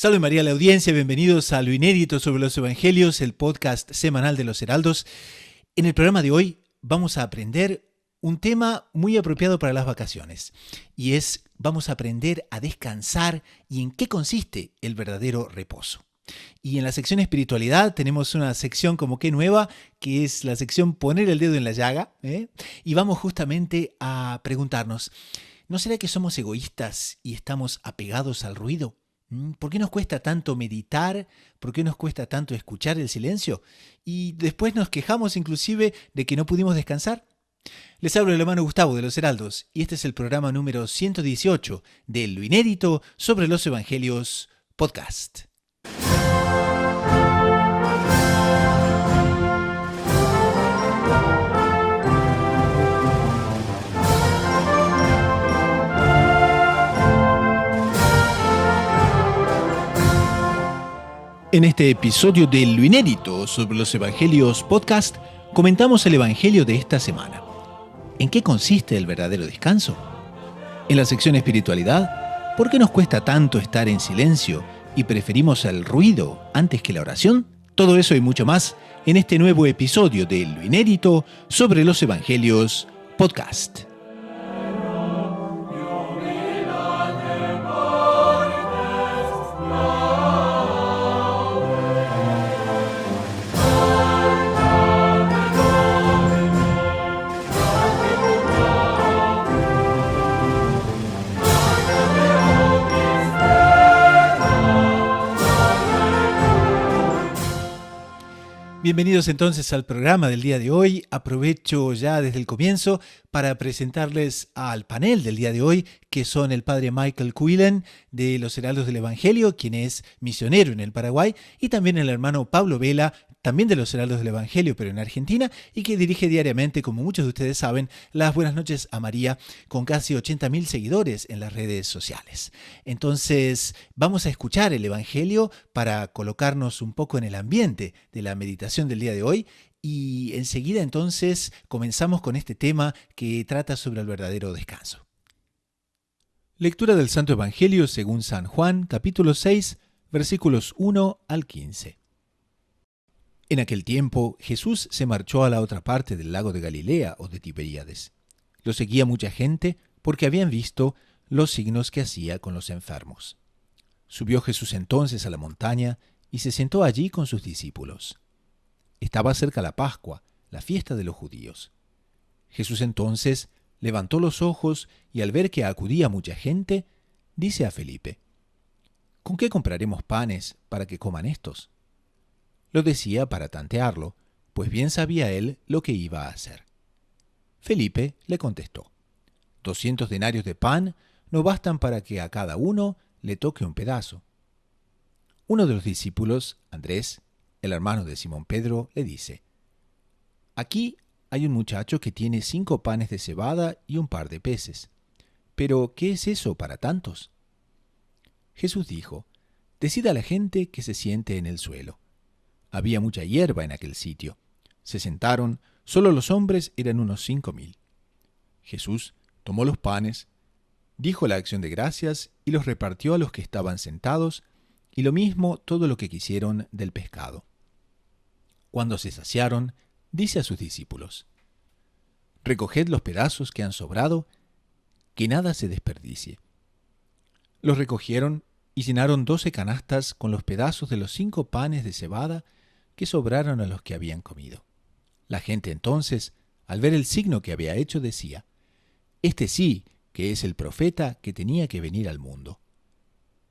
Salve María a la audiencia, bienvenidos a Lo Inédito sobre los Evangelios, el podcast semanal de los Heraldos. En el programa de hoy vamos a aprender un tema muy apropiado para las vacaciones y vamos a aprender a descansar y en qué consiste el verdadero reposo. Y en la sección espiritualidad tenemos una sección como que nueva, que es la sección Poner el dedo en la llaga, y vamos justamente a preguntarnos, ¿no será que somos egoístas y estamos apegados al ruido? ¿Por qué nos cuesta tanto meditar? ¿Por qué nos cuesta tanto escuchar el silencio? Y después nos quejamos inclusive de que no pudimos descansar. Les hablo el hermano Gustavo de los Heraldos y este es el programa número 118 de Lo Inédito sobre los Evangelios Podcast. En este episodio de Lo Inédito sobre los Evangelios Podcast, comentamos el Evangelio de esta semana. ¿En qué consiste el verdadero descanso? En la sección espiritualidad, ¿por qué nos cuesta tanto estar en silencio y preferimos el ruido antes que la oración? Todo eso y mucho más en este nuevo episodio de Lo Inédito sobre los Evangelios Podcast. Bienvenidos entonces al programa del día de hoy. Aprovecho ya desde el comienzo para presentarles al panel del día de hoy, que son el padre Michael Quillen de los Heraldos del Evangelio, quien es misionero en el Paraguay, y también el hermano Pablo Vela, también de los Heraldos del Evangelio, pero en Argentina, y que dirige diariamente, como muchos de ustedes saben, las Buenas Noches a María, con casi 80.000 seguidores en las redes sociales. Entonces, vamos a escuchar el Evangelio para colocarnos un poco en el ambiente de la meditación del día de hoy, y enseguida entonces comenzamos con este tema que trata sobre el verdadero descanso. Lectura del Santo Evangelio según San Juan, capítulo 6, versículos 1 al 15. En aquel tiempo, Jesús se marchó a la otra parte del lago de Galilea o de Tiberíades. Lo seguía mucha gente porque habían visto los signos que hacía con los enfermos. Subió Jesús entonces a la montaña y se sentó allí con sus discípulos. Estaba cerca la Pascua, la fiesta de los judíos. Jesús entonces levantó los ojos y al ver que acudía mucha gente, dice a Felipe: ¿Con qué compraremos panes para que coman estos? Lo decía para tantearlo, pues bien sabía él lo que iba a hacer. Felipe le contestó: 200 denarios de pan no bastan para que a cada uno le toque un pedazo. Uno de los discípulos, Andrés, el hermano de Simón Pedro, le dice: Aquí hay un muchacho que tiene 5 panes de cebada y un par de peces. ¿Pero qué es eso para tantos? Jesús dijo: Decid a la gente que se siente en el suelo. Había mucha hierba en aquel sitio. Se sentaron, solo los hombres eran unos 5.000. Jesús tomó los panes, dijo la acción de gracias y los repartió a los que estaban sentados, y lo mismo todo lo que quisieron del pescado. Cuando se saciaron, dice a sus discípulos: Recoged los pedazos que han sobrado, que nada se desperdicie. Los recogieron y llenaron 12 canastas con los pedazos de los 5 panes de cebada que sobraron a los que habían comido. La gente entonces, al ver el signo que había hecho, decía: Este sí que es el profeta que tenía que venir al mundo.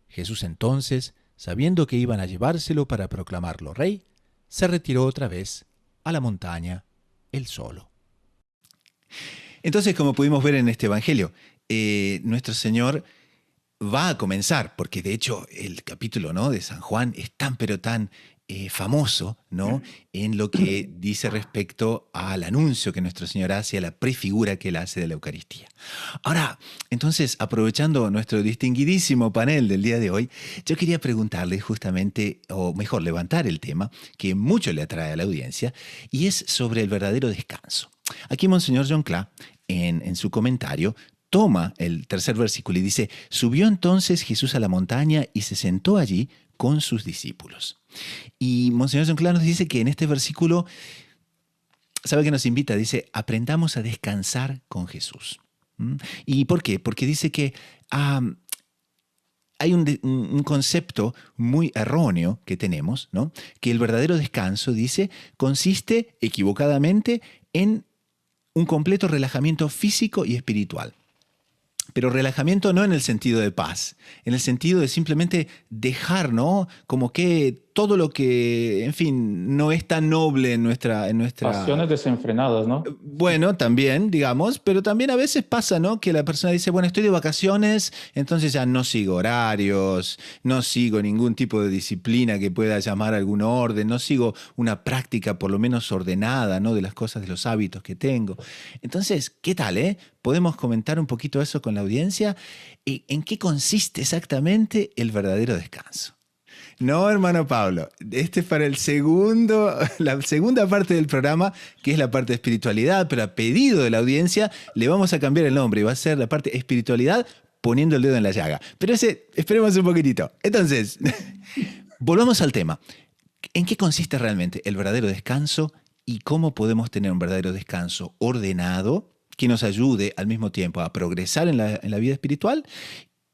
Jesús entonces, sabiendo que iban a llevárselo para proclamarlo rey, se retiró otra vez a la montaña él solo. Entonces, como pudimos ver en este Evangelio, nuestro Señor va a comenzar, porque de hecho el capítulo, ¿no?, de San Juan es tan pero tan famoso, ¿no?, en lo que dice respecto al anuncio que nuestro Señor hace, a la prefigura que Él hace de la Eucaristía. Ahora, entonces, aprovechando nuestro distinguidísimo panel del día de hoy, yo quería preguntarle justamente, o mejor, levantar el tema que mucho le atrae a la audiencia, y es sobre el verdadero descanso. Aquí Monseñor John Cla, en su comentario, toma el tercer versículo y dice, subió entonces Jesús a la montaña y se sentó allí con sus discípulos. Y Monseñor Sinclair nos dice que en este versículo, ¿sabe qué nos invita? Dice, aprendamos a descansar con Jesús. ¿Mm? ¿Y por qué? Porque dice que hay un concepto muy erróneo que tenemos, ¿no? Que el verdadero descanso, dice, consiste equivocadamente en un completo relajamiento físico y espiritual. Pero relajamiento no en el sentido de paz, en el sentido de simplemente dejar, ¿no? Como que todo lo que, en fin, no es tan noble en nuestra. Pasiones desenfrenadas, ¿no? Bueno, también, digamos, pero también a veces pasa, ¿no? Que la persona dice, bueno, estoy de vacaciones, entonces ya no sigo horarios, no sigo ningún tipo de disciplina que pueda llamar algún orden, no sigo una práctica por lo menos ordenada, ¿no? De las cosas, de los hábitos que tengo. Entonces, ¿qué tal, eh? ¿Podemos comentar un poquito eso con la audiencia? ¿En qué consiste exactamente el verdadero descanso? No, hermano Pablo, este es para la segunda parte del programa, que es la parte de espiritualidad, pero a pedido de la audiencia le vamos a cambiar el nombre y va a ser la parte espiritualidad poniendo el dedo en la llaga. Pero esperemos un poquitito. Entonces, volvamos al tema. ¿En qué consiste realmente el verdadero descanso y cómo podemos tener un verdadero descanso ordenado que nos ayude al mismo tiempo a progresar en la vida espiritual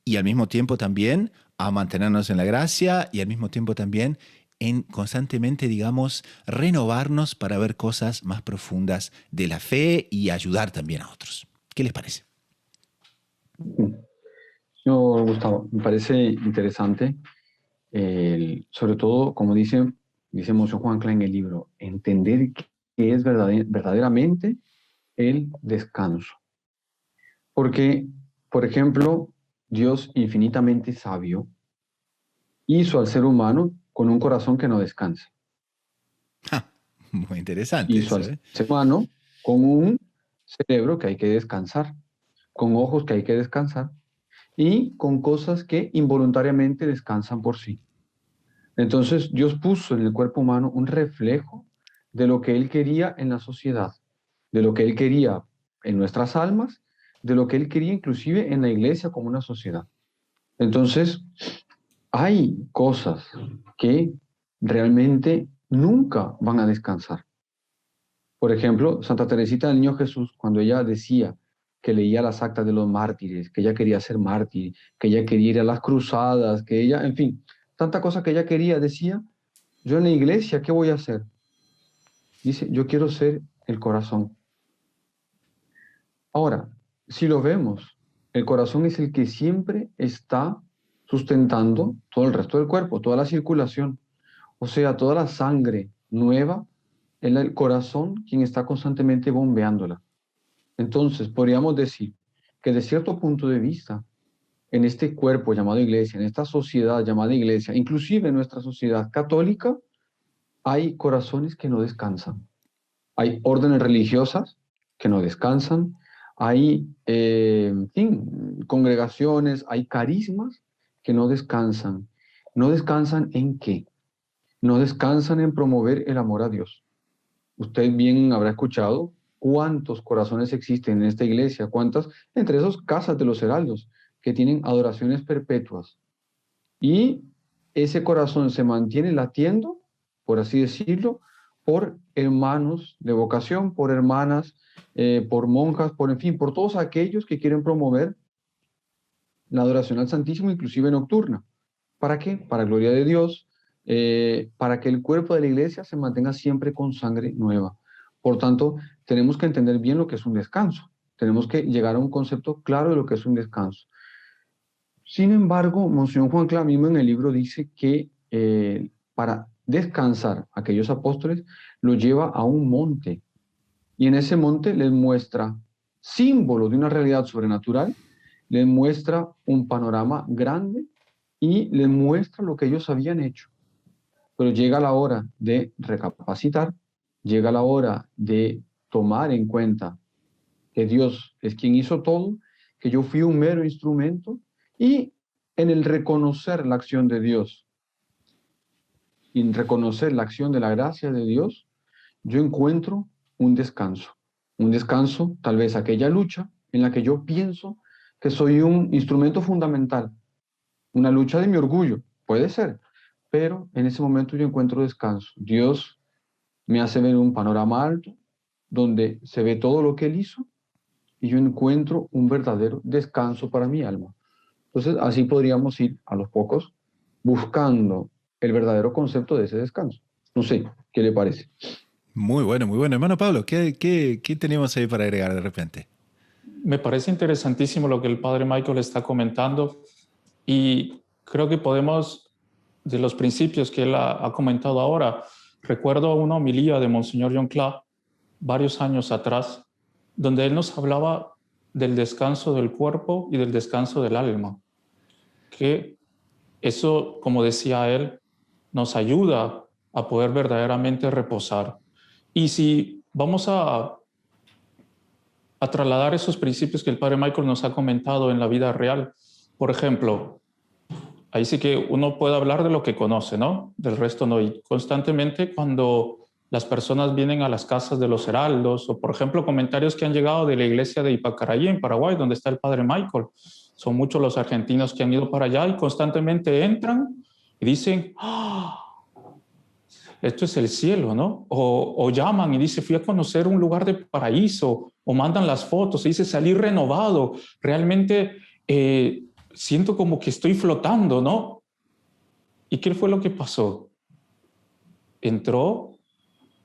y al mismo tiempo también a mantenernos en la gracia y al mismo tiempo también en constantemente, digamos, renovarnos para ver cosas más profundas de la fe y ayudar también a otros? ¿Qué les parece? Yo, Gustavo, me parece interesante, sobre todo, como dice Monseñor Juan Klein en el libro, entender qué es verdaderamente el descanso. Porque, por ejemplo, Dios infinitamente sabio hizo al ser humano con un corazón que no descansa. Ja, muy interesante Hizo eso, al ¿eh? ser humano con un cerebro que hay que descansar, con ojos que hay que descansar y con cosas que involuntariamente descansan por sí. Entonces, Dios puso en el cuerpo humano un reflejo de lo que Él quería en la sociedad, de lo que Él quería en nuestras almas, de lo que Él quería inclusive en la iglesia como una sociedad. Entonces, hay cosas que realmente nunca van a descansar. Por ejemplo, Santa Teresita del Niño Jesús, cuando ella decía que leía las actas de los mártires, que ella quería ser mártir, que ella quería ir a las cruzadas, que ella, en fin, tanta cosa que ella quería, decía, yo en la iglesia, ¿qué voy a hacer? Dice, yo quiero ser el corazón. Ahora, si lo vemos, el corazón es el que siempre está sustentando todo el resto del cuerpo, toda la circulación, o sea, toda la sangre nueva, es el corazón quien está constantemente bombeándola. Entonces, podríamos decir que de cierto punto de vista, en este cuerpo llamado iglesia, en esta sociedad llamada iglesia, inclusive en nuestra sociedad católica, hay corazones que no descansan. Hay órdenes religiosas que no descansan. Hay, en fin, congregaciones, hay carismas que no descansan. ¿No descansan en qué? No descansan en promover el amor a Dios. Usted bien habrá escuchado cuántos corazones existen en esta iglesia, cuántas, entre esos casas de los heraldos, que tienen adoraciones perpetuas. Y ese corazón se mantiene latiendo, por así decirlo, por hermanos de vocación, por hermanas, por monjas, por en fin, por todos aquellos que quieren promover la adoración al Santísimo, inclusive nocturna. ¿Para qué? Para gloria de Dios, para que el cuerpo de la iglesia se mantenga siempre con sangre nueva. Por tanto, tenemos que entender bien lo que es un descanso. Tenemos que llegar a un concepto claro de lo que es un descanso. Sin embargo, Monseñor Juan Cla mismo en el libro dice que para descansar aquellos apóstoles lo lleva a un monte y en ese monte les muestra símbolo de una realidad sobrenatural, les muestra un panorama grande y les muestra lo que ellos habían hecho. Pero llega la hora de recapacitar, llega la hora de tomar en cuenta que Dios es quien hizo todo, que yo fui un mero instrumento, y en el reconocer la acción de Dios, y en reconocer la acción de la gracia de Dios, yo encuentro un descanso tal vez aquella lucha en la que yo pienso que soy un instrumento fundamental, una lucha de mi orgullo, puede ser, pero en ese momento yo encuentro descanso. Dios me hace ver un panorama alto donde se ve todo lo que Él hizo y yo encuentro un verdadero descanso para mi alma. Entonces, así podríamos ir a los pocos buscando el verdadero concepto de ese descanso. No sé, ¿qué le parece? Muy bueno, muy bueno. Hermano Pablo, ¿qué tenemos ahí para agregar de repente? Me parece interesantísimo lo que el padre Michael está comentando y creo que podemos, de los principios que él ha comentado ahora, recuerdo una homilía de Monseñor John Clark varios años atrás, donde él nos hablaba del descanso del cuerpo y del descanso del alma, que eso, como decía él, nos ayuda a poder verdaderamente reposar. Y si vamos a trasladar esos principios que el padre Michael nos ha comentado en la vida real, por ejemplo, ahí sí que uno puede hablar de lo que conoce, ¿no? Del resto no. Y constantemente cuando las personas vienen a las casas de los heraldos, o por ejemplo comentarios que han llegado de la iglesia de Ipacaraí en Paraguay, donde está el padre Michael, son muchos los argentinos que han ido para allá y constantemente entran y dicen, ¡ah! Esto es el cielo, ¿no? O llaman y dice, fui a conocer un lugar de paraíso, o mandan las fotos y dice, salí renovado, realmente siento como que estoy flotando, ¿no? ¿Y qué fue lo que pasó? Entró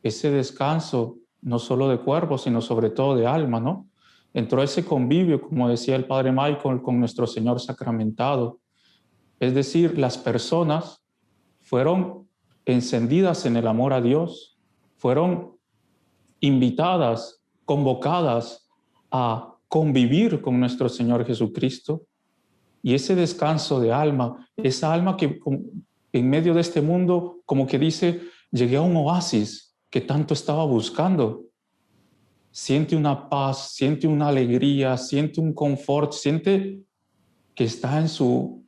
ese descanso, no solo de cuerpo, sino sobre todo de alma, ¿no? Entró ese convivio, como decía el padre Michael, con nuestro Señor sacramentado. Es decir, las personas fueron encendidas en el amor a Dios, fueron invitadas, convocadas a convivir con nuestro Señor Jesucristo. Y ese descanso de alma, esa alma que en medio de este mundo, como que dice, llegué a un oasis que tanto estaba buscando. Siente una paz, siente una alegría, siente un confort, siente que está en su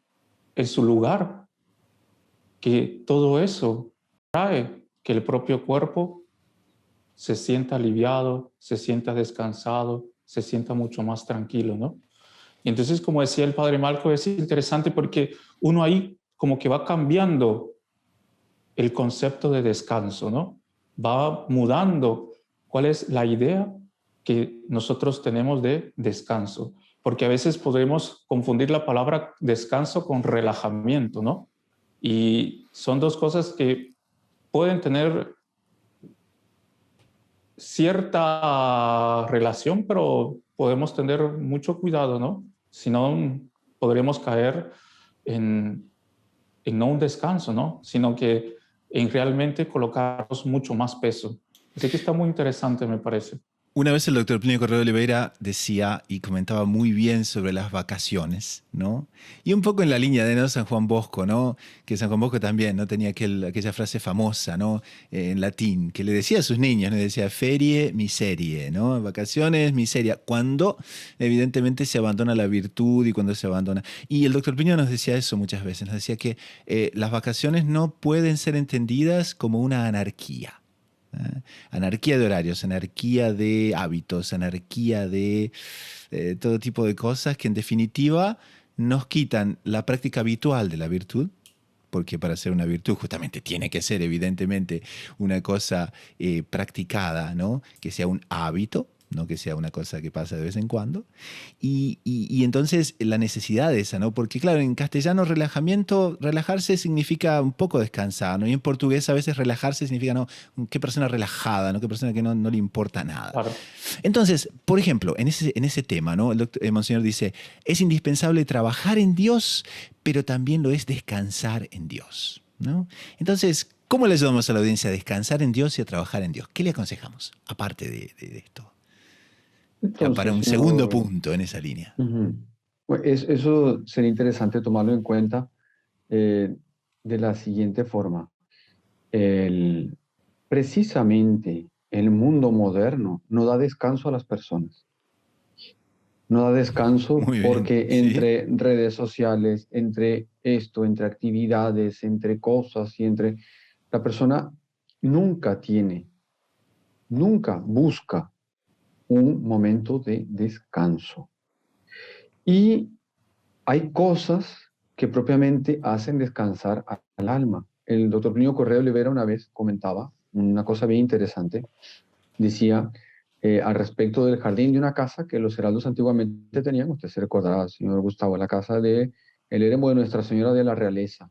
lugar, que todo eso trae que el propio cuerpo se sienta aliviado, se sienta descansado, se sienta mucho más tranquilo, ¿no? Y entonces, como decía el padre Marco, es interesante porque uno ahí como que va cambiando el concepto de descanso, ¿no? Va mudando cuál es la idea que nosotros tenemos de descanso, porque a veces podemos confundir la palabra descanso con relajamiento, ¿no? Y son dos cosas que pueden tener cierta relación, pero podemos tener mucho cuidado, ¿no? Si no, podremos caer en no un descanso, ¿no? Sino que en realmente colocarnos mucho más peso. Así que está muy interesante, me parece. Una vez el doctor Plinio Correa de Oliveira decía y comentaba muy bien sobre las vacaciones, ¿no? Y un poco en la línea de, ¿no?, San Juan Bosco, ¿no? Que San Juan Bosco también, ¿no?, tenía aquella frase famosa, ¿no?, en latín, que le decía a sus niños, ¿no?, le decía ferie miserie, ¿no? Vacaciones, miseria, cuando evidentemente se abandona la virtud y cuando se abandona. Y el doctor Plinio nos decía eso muchas veces, nos decía que las vacaciones no pueden ser entendidas como una anarquía. Anarquía de horarios, anarquía de hábitos, anarquía de todo tipo de cosas que en definitiva nos quitan la práctica habitual de la virtud, porque para ser una virtud justamente tiene que ser evidentemente una cosa practicada, ¿no?, que sea un hábito, no que sea una cosa que pasa de vez en cuando. Y entonces la necesidad de esa, ¿no? Porque claro, en castellano relajamiento, relajarse significa un poco descansar, ¿no? Y en portugués a veces relajarse significa, ¿no?, qué persona relajada, ¿no?, qué persona que no le importa nada. Claro. Entonces, por ejemplo, en ese tema, ¿no?, el Monseñor dice, es indispensable trabajar en Dios, pero también lo es descansar en Dios, ¿no? Entonces, ¿cómo le ayudamos a la audiencia a descansar en Dios y a trabajar en Dios? ¿Qué le aconsejamos, aparte de esto? Ya para Entonces, un segundo señor, punto en esa línea. Bueno, eso sería interesante tomarlo en cuenta eh, de la siguiente forma. El, precisamente el mundo moderno no da descanso a las personas. No da descanso Muy bien, porque sí. entre redes sociales, entre esto, entre actividades, entre cosas y entre... La persona nunca tiene, nunca busca un momento de descanso. Y hay cosas que propiamente hacen descansar al alma. El doctor Plinio Correa de Olivera una vez comentaba una cosa bien interesante. Decía al respecto del jardín de una casa que los heraldos antiguamente tenían. Usted se recordará, señor Gustavo, la casa de el eremo de Nuestra Señora de la Realeza.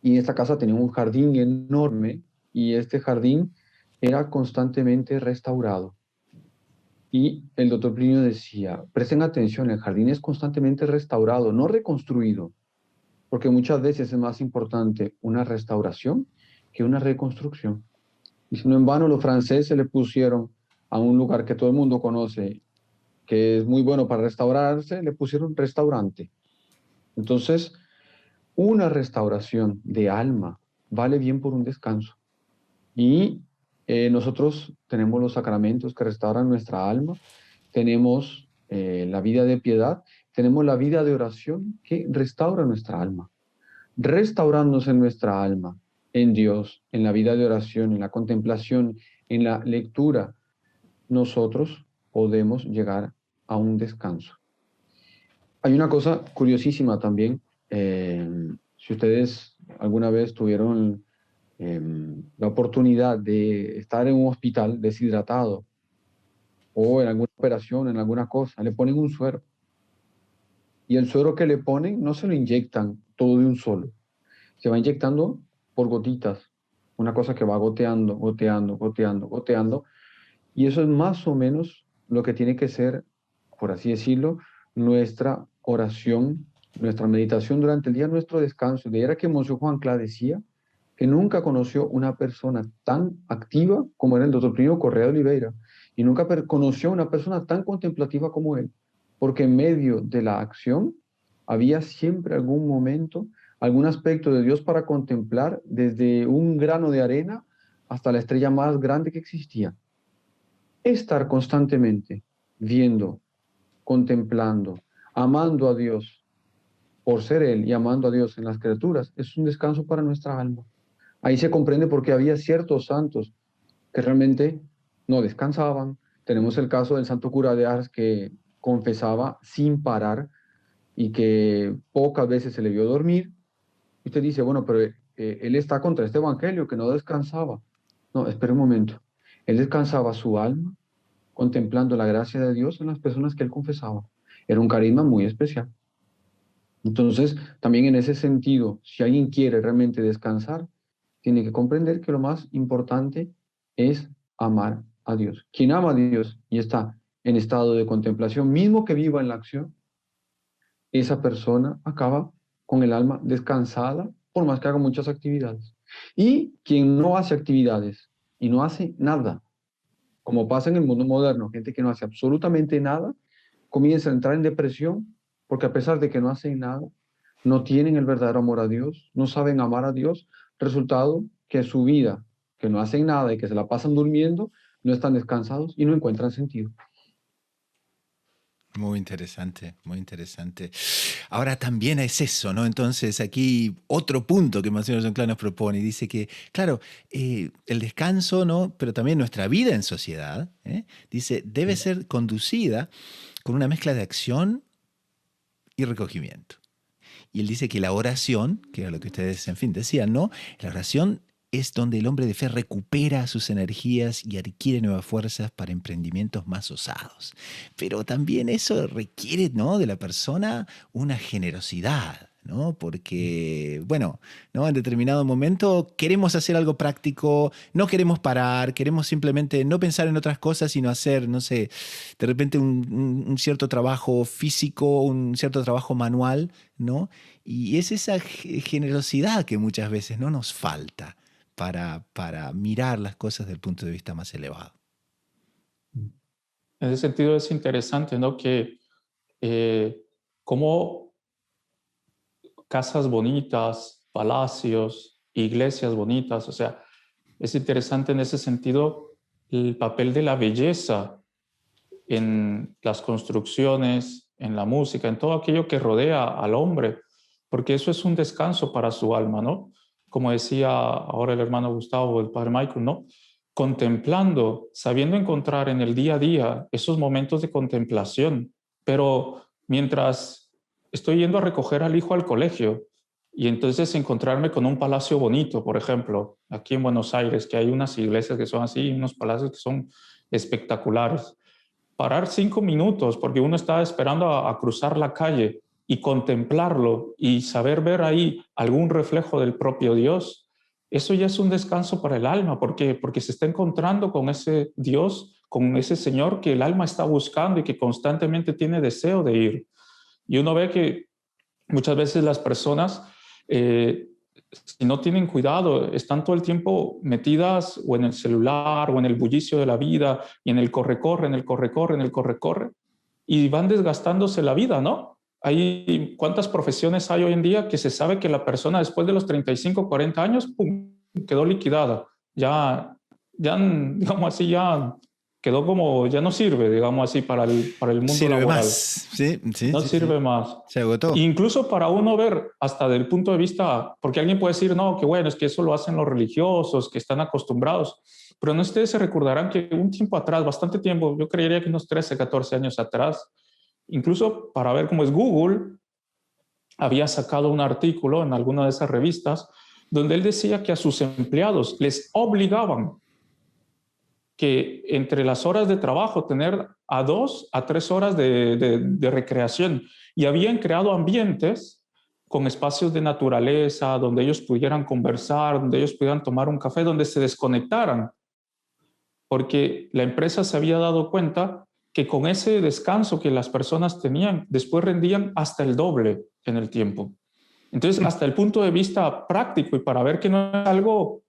Y esta casa tenía un jardín enorme y este jardín era constantemente restaurado. Y el doctor Plinio decía, presten atención, el jardín es constantemente restaurado, no reconstruido, porque muchas veces es más importante una restauración que una reconstrucción. Y si no en vano los franceses le pusieron a un lugar que todo el mundo conoce, que es muy bueno para restaurarse, le pusieron restaurante. Entonces, una restauración de alma vale bien por un descanso. Y nosotros tenemos los sacramentos que restauran nuestra alma, tenemos la vida de piedad, tenemos la vida de oración que restaura nuestra alma. Restaurándose nuestra alma en Dios, en la vida de oración, en la contemplación, en la lectura, nosotros podemos llegar a un descanso. Hay una cosa curiosísima también. Si ustedes alguna vez tuvieron la oportunidad de estar en un hospital deshidratado o en alguna operación, en alguna cosa, le ponen un suero. Y el suero que le ponen no se lo inyectan todo de un solo. Se va inyectando por gotitas. Una cosa que va goteando, goteando, goteando, goteando. Y eso es más o menos lo que tiene que ser, por así decirlo, nuestra oración, nuestra meditación durante el día, nuestro descanso. De ahí era que Monseñor Juan Clá decía que nunca conoció una persona tan activa como era el doctor Plinio Correa de Oliveira, y nunca conoció una persona tan contemplativa como él, porque en medio de la acción había siempre algún momento, algún aspecto de Dios para contemplar, desde un grano de arena hasta la estrella más grande que existía. Estar constantemente viendo, contemplando, amando a Dios por ser Él y amando a Dios en las criaturas es un descanso para nuestra alma. Ahí se comprende por qué había ciertos santos que realmente no descansaban. Tenemos el caso del santo cura de Ars que confesaba sin parar y que pocas veces se le vio dormir. Y usted dice, bueno, pero él está contra este evangelio que no descansaba. No, espera un momento. Él descansaba su alma contemplando la gracia de Dios en las personas que él confesaba. Era un carisma muy especial. Entonces, también en ese sentido, si alguien quiere realmente descansar, tiene que comprender que lo más importante es amar a Dios. Quien ama a Dios y está en estado de contemplación, mismo que viva en la acción, esa persona acaba con el alma descansada, por más que haga muchas actividades. Y quien no hace actividades y no hace nada, como pasa en el mundo moderno, gente que no hace absolutamente nada, comienza a entrar en depresión, porque a pesar de que no hacen nada, no tienen el verdadero amor a Dios, no saben amar a Dios, resultado que su vida, que no hacen nada y que se la pasan durmiendo, no están descansados y no encuentran sentido. Muy interesante, muy interesante. Ahora también es eso, ¿no? Entonces aquí otro punto que Monseñor John Clan nos propone y dice que, claro, el descanso, ¿no? Pero también nuestra vida en sociedad, dice, debe ser conducida con una mezcla de acción y recogimiento. Y él dice que la oración, que era lo que ustedes, en fin, decían, ¿no? La oración es donde el hombre de fe recupera sus energías y adquiere nuevas fuerzas para emprendimientos más osados. Pero también eso requiere, ¿no?, de la persona una generosidad, ¿no? Porque, bueno, ¿no?, en determinado momento queremos hacer algo práctico, no queremos parar, queremos simplemente no pensar en otras cosas, sino hacer, no sé, de repente un cierto trabajo físico, un cierto trabajo manual, ¿no? Y es esa generosidad que muchas veces no nos falta para mirar las cosas desde el punto de vista más elevado. En ese sentido es interesante, ¿no? Que como casas bonitas, palacios, iglesias bonitas, o sea, es interesante en ese sentido el papel de la belleza en las construcciones, en la música, en todo aquello que rodea al hombre, porque eso es un descanso para su alma, ¿no? Como decía ahora el hermano Gustavo, el padre Michael, ¿no? Contemplando, sabiendo encontrar en el día a día esos momentos de contemplación, pero mientras estoy yendo a recoger al hijo al colegio y entonces encontrarme con un palacio bonito, por ejemplo, aquí en Buenos Aires, que hay unas iglesias que son así, unos palacios que son espectaculares. Parar 5 minutos porque uno está esperando a cruzar la calle y contemplarlo y saber ver ahí algún reflejo del propio Dios, eso ya es un descanso para el alma, porque se está encontrando con ese Dios, con ese Señor que el alma está buscando y que constantemente tiene deseo de ir. Y uno ve que muchas veces las personas, si no tienen cuidado, están todo el tiempo metidas o en el celular o en el bullicio de la vida y en el corre-corre, en el corre-corre, en el corre-corre, y van desgastándose la vida, ¿no? Hay cuántas profesiones hay hoy en día que se sabe que la persona después de los 35, 40 años, ¡pum!, quedó liquidada. Ya, digamos así, ya quedó como, ya no sirve, digamos así, para el mundo Sirve más. laboral. Sí, sí, No sí, sirve sí. más. Se agotó. Incluso para uno ver hasta del punto de vista, porque alguien puede decir, no, que bueno, es que eso lo hacen los religiosos, que están acostumbrados, pero no, ustedes se recordarán que un tiempo atrás, bastante tiempo, yo creería que unos 13, 14 años atrás, incluso para ver cómo es Google, había sacado un artículo en alguna de esas revistas donde él decía que a sus empleados les obligaban que entre las horas de trabajo tener a 2 a 3 horas de recreación, y habían creado ambientes con espacios de naturaleza donde ellos pudieran conversar, donde ellos pudieran tomar un café, donde se desconectaran, porque la empresa se había dado cuenta que con ese descanso que las personas tenían, después rendían hasta el doble en el tiempo. Entonces, hasta el punto de vista práctico y para ver que no es algo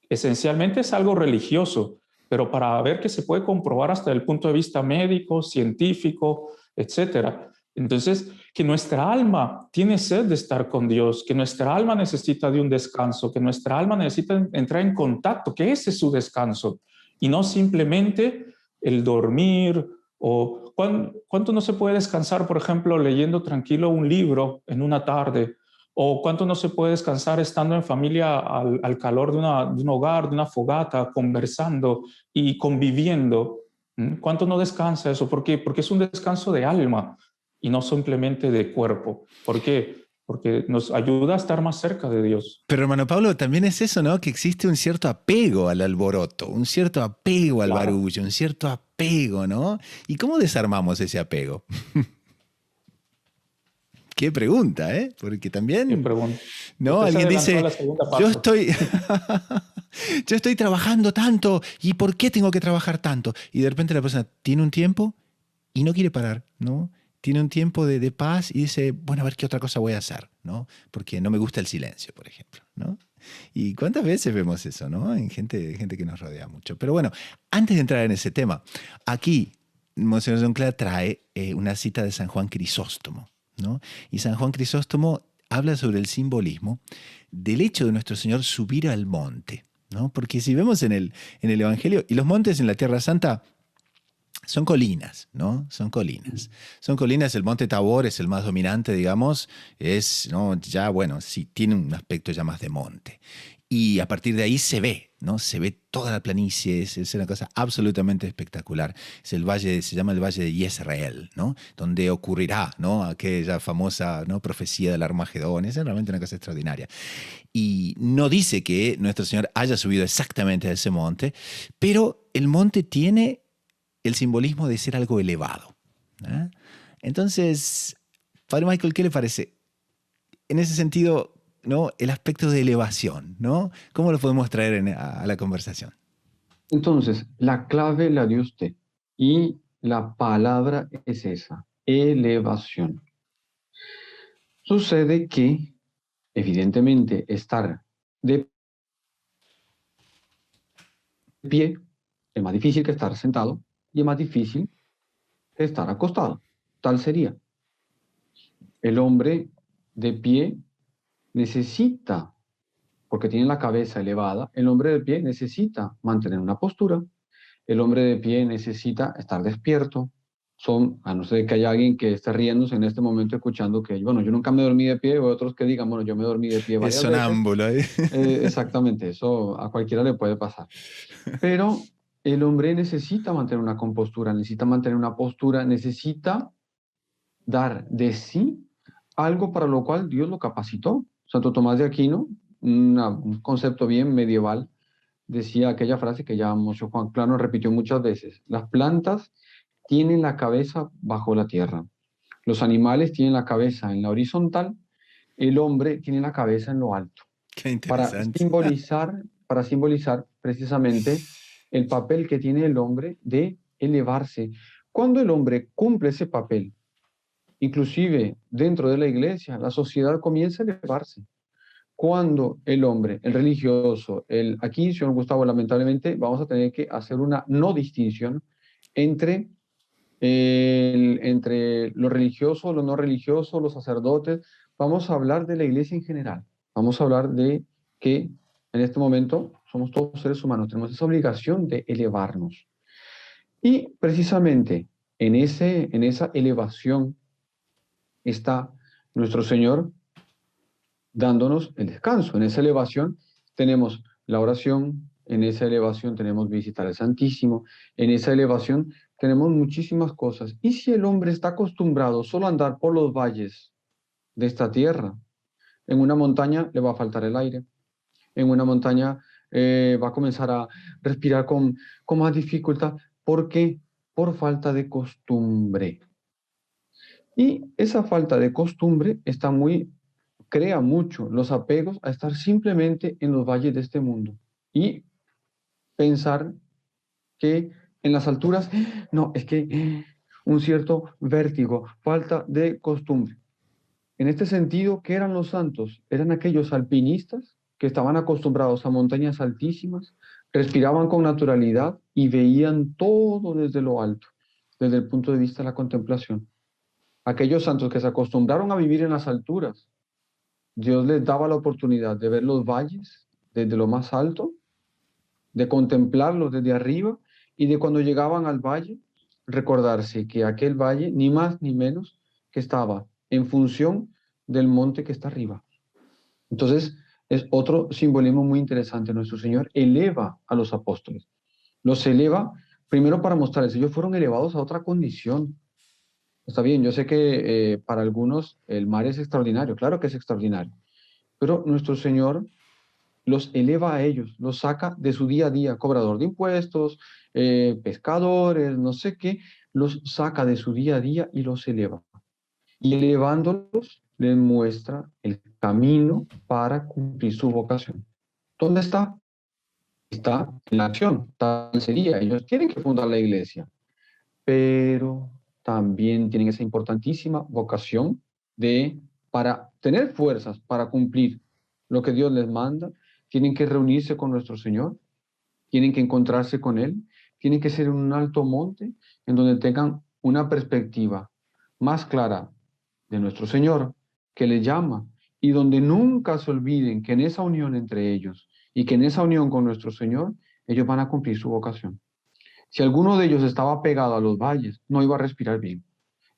esencialmente es algo religioso, pero para ver que se puede comprobar hasta el punto de vista médico, científico, etcétera. Entonces, que nuestra alma tiene sed de estar con Dios, que nuestra alma necesita de un descanso, que nuestra alma necesita entrar en contacto, que ese es su descanso, y no simplemente el dormir o cuánto no se puede descansar, por ejemplo, leyendo tranquilo un libro en una tarde, o cuánto no se puede descansar estando en familia al calor de un hogar, de una fogata, conversando y conviviendo. ¿Cuánto no descansa eso? ¿Por qué? Porque es un descanso de alma y no simplemente de cuerpo. ¿Por qué? Porque nos ayuda a estar más cerca de Dios. Pero hermano Pablo, también es eso, ¿no? Que existe un cierto apego al alboroto, un cierto apego al Claro. barullo, un cierto apego, ¿no? ¿Y cómo desarmamos ese apego? Qué pregunta, ¿eh? Porque Qué también, pregunta. ¿no? Usted se Alguien adelantó a dice, la segunda yo parte. estoy, yo estoy trabajando tanto, ¿y por qué tengo que trabajar tanto? Y de repente la persona tiene un tiempo y no quiere parar, ¿no? Tiene un tiempo de paz y dice, bueno, a ver qué otra cosa voy a hacer, ¿no? Porque no me gusta el silencio, por ejemplo, ¿no? ¿Y cuántas veces vemos eso, ¿no? En gente que nos rodea mucho. Pero bueno, antes de entrar en ese tema, aquí Monseñor Doncla trae una cita de San Juan Crisóstomo, ¿no? Y San Juan Crisóstomo habla sobre el simbolismo del hecho de nuestro Señor subir al monte, ¿no? Porque si vemos en el Evangelio, y los montes en la Tierra Santa son colinas, ¿no? Son colinas. Son colinas, el monte Tabor es el más dominante, digamos, es, ¿no? Ya, bueno, sí, tiene un aspecto ya más de monte. Y a partir de ahí se ve, ¿no? Se ve toda la planicie, es una cosa absolutamente espectacular. Es el valle, se llama el Valle de Yezreel, ¿no? Donde ocurrirá, ¿no? Aquella famosa, ¿no?, profecía del Armagedón. Es realmente una cosa extraordinaria. Y no dice que nuestro Señor haya subido exactamente a ese monte, pero el monte tiene el simbolismo de ser algo elevado, ¿eh? Entonces, Padre Michael, ¿qué le parece? En ese sentido, ¿no?, el aspecto de elevación, ¿no? ¿Cómo lo podemos traer a la conversación? Entonces, la clave la dio usted y la palabra es esa, elevación. Sucede que, evidentemente, estar de pie es más difícil que estar sentado y es más difícil que estar acostado. Tal sería. El hombre de pie necesita, porque tiene la cabeza elevada, el hombre de pie necesita mantener una postura. El hombre de pie necesita estar despierto. A no ser que haya alguien que esté riéndose en este momento escuchando que, bueno, yo nunca me dormí de pie, o otros que digan, bueno, yo me dormí de pie Es varias veces. sonámbulo, ¿eh? Exactamente, eso a cualquiera le puede pasar. Pero el hombre necesita mantener una compostura, necesita mantener una postura, necesita dar de sí algo para lo cual Dios lo capacitó. Santo Tomás de Aquino, un concepto bien medieval, decía aquella frase que ya Monseñor Juan Plano repitió muchas veces: las plantas tienen la cabeza bajo la tierra, los animales tienen la cabeza en la horizontal, el hombre tiene la cabeza en lo alto, Qué para interesante. simbolizar, para simbolizar precisamente el papel que tiene el hombre de elevarse. Cuando el hombre cumple ese papel, inclusive dentro de la iglesia, la sociedad comienza a elevarse. Cuando el hombre, el religioso, aquí, señor Gustavo, lamentablemente vamos a tener que hacer una no distinción entre, entre lo religioso, lo no religioso, los sacerdotes. Vamos a hablar de la iglesia en general. Vamos a hablar de que en este momento somos todos seres humanos, tenemos esa obligación de elevarnos. Y precisamente en esa elevación está nuestro Señor dándonos el descanso. En esa elevación tenemos la oración, en esa elevación tenemos visitar al Santísimo, en esa elevación tenemos muchísimas cosas. Y si el hombre está acostumbrado solo a andar por los valles de esta tierra, en una montaña le va a faltar el aire, en una montaña va a comenzar a respirar con más dificultad. ¿Por qué? Por falta de costumbre. Y esa falta de costumbre crea mucho los apegos a estar simplemente en los valles de este mundo y pensar que en las alturas, no, es que un cierto vértigo, falta de costumbre. En este sentido, ¿qué eran los santos? Eran aquellos alpinistas que estaban acostumbrados a montañas altísimas, respiraban con naturalidad y veían todo desde lo alto, desde el punto de vista de la contemplación. Aquellos santos que se acostumbraron a vivir en las alturas, Dios les daba la oportunidad de ver los valles desde lo más alto, de contemplarlos desde arriba y de cuando llegaban al valle, recordarse que aquel valle, ni más ni menos, que estaba en función del monte que está arriba. Entonces, es otro simbolismo muy interesante. Nuestro Señor eleva a los apóstoles. Los eleva primero para mostrarles, ellos fueron elevados a otra condición. Está bien, yo sé que para algunos el mar es extraordinario, claro que es extraordinario, pero nuestro Señor los eleva a ellos, los saca de su día a día, cobrador de impuestos, pescadores, no sé qué, los saca de su día a día y los eleva. Y elevándolos les muestra el camino para cumplir su vocación. ¿Dónde está? Está en la acción, tal sería. Ellos tienen que fundar la iglesia, pero también tienen esa importantísima vocación para tener fuerzas para cumplir lo que Dios les manda, tienen que reunirse con nuestro Señor, tienen que encontrarse con Él, tienen que ser en un alto monte en donde tengan una perspectiva más clara de nuestro Señor, que les llama, y donde nunca se olviden que en esa unión entre ellos y que en esa unión con nuestro Señor, ellos van a cumplir su vocación. Si alguno de ellos estaba pegado a los valles, no iba a respirar bien.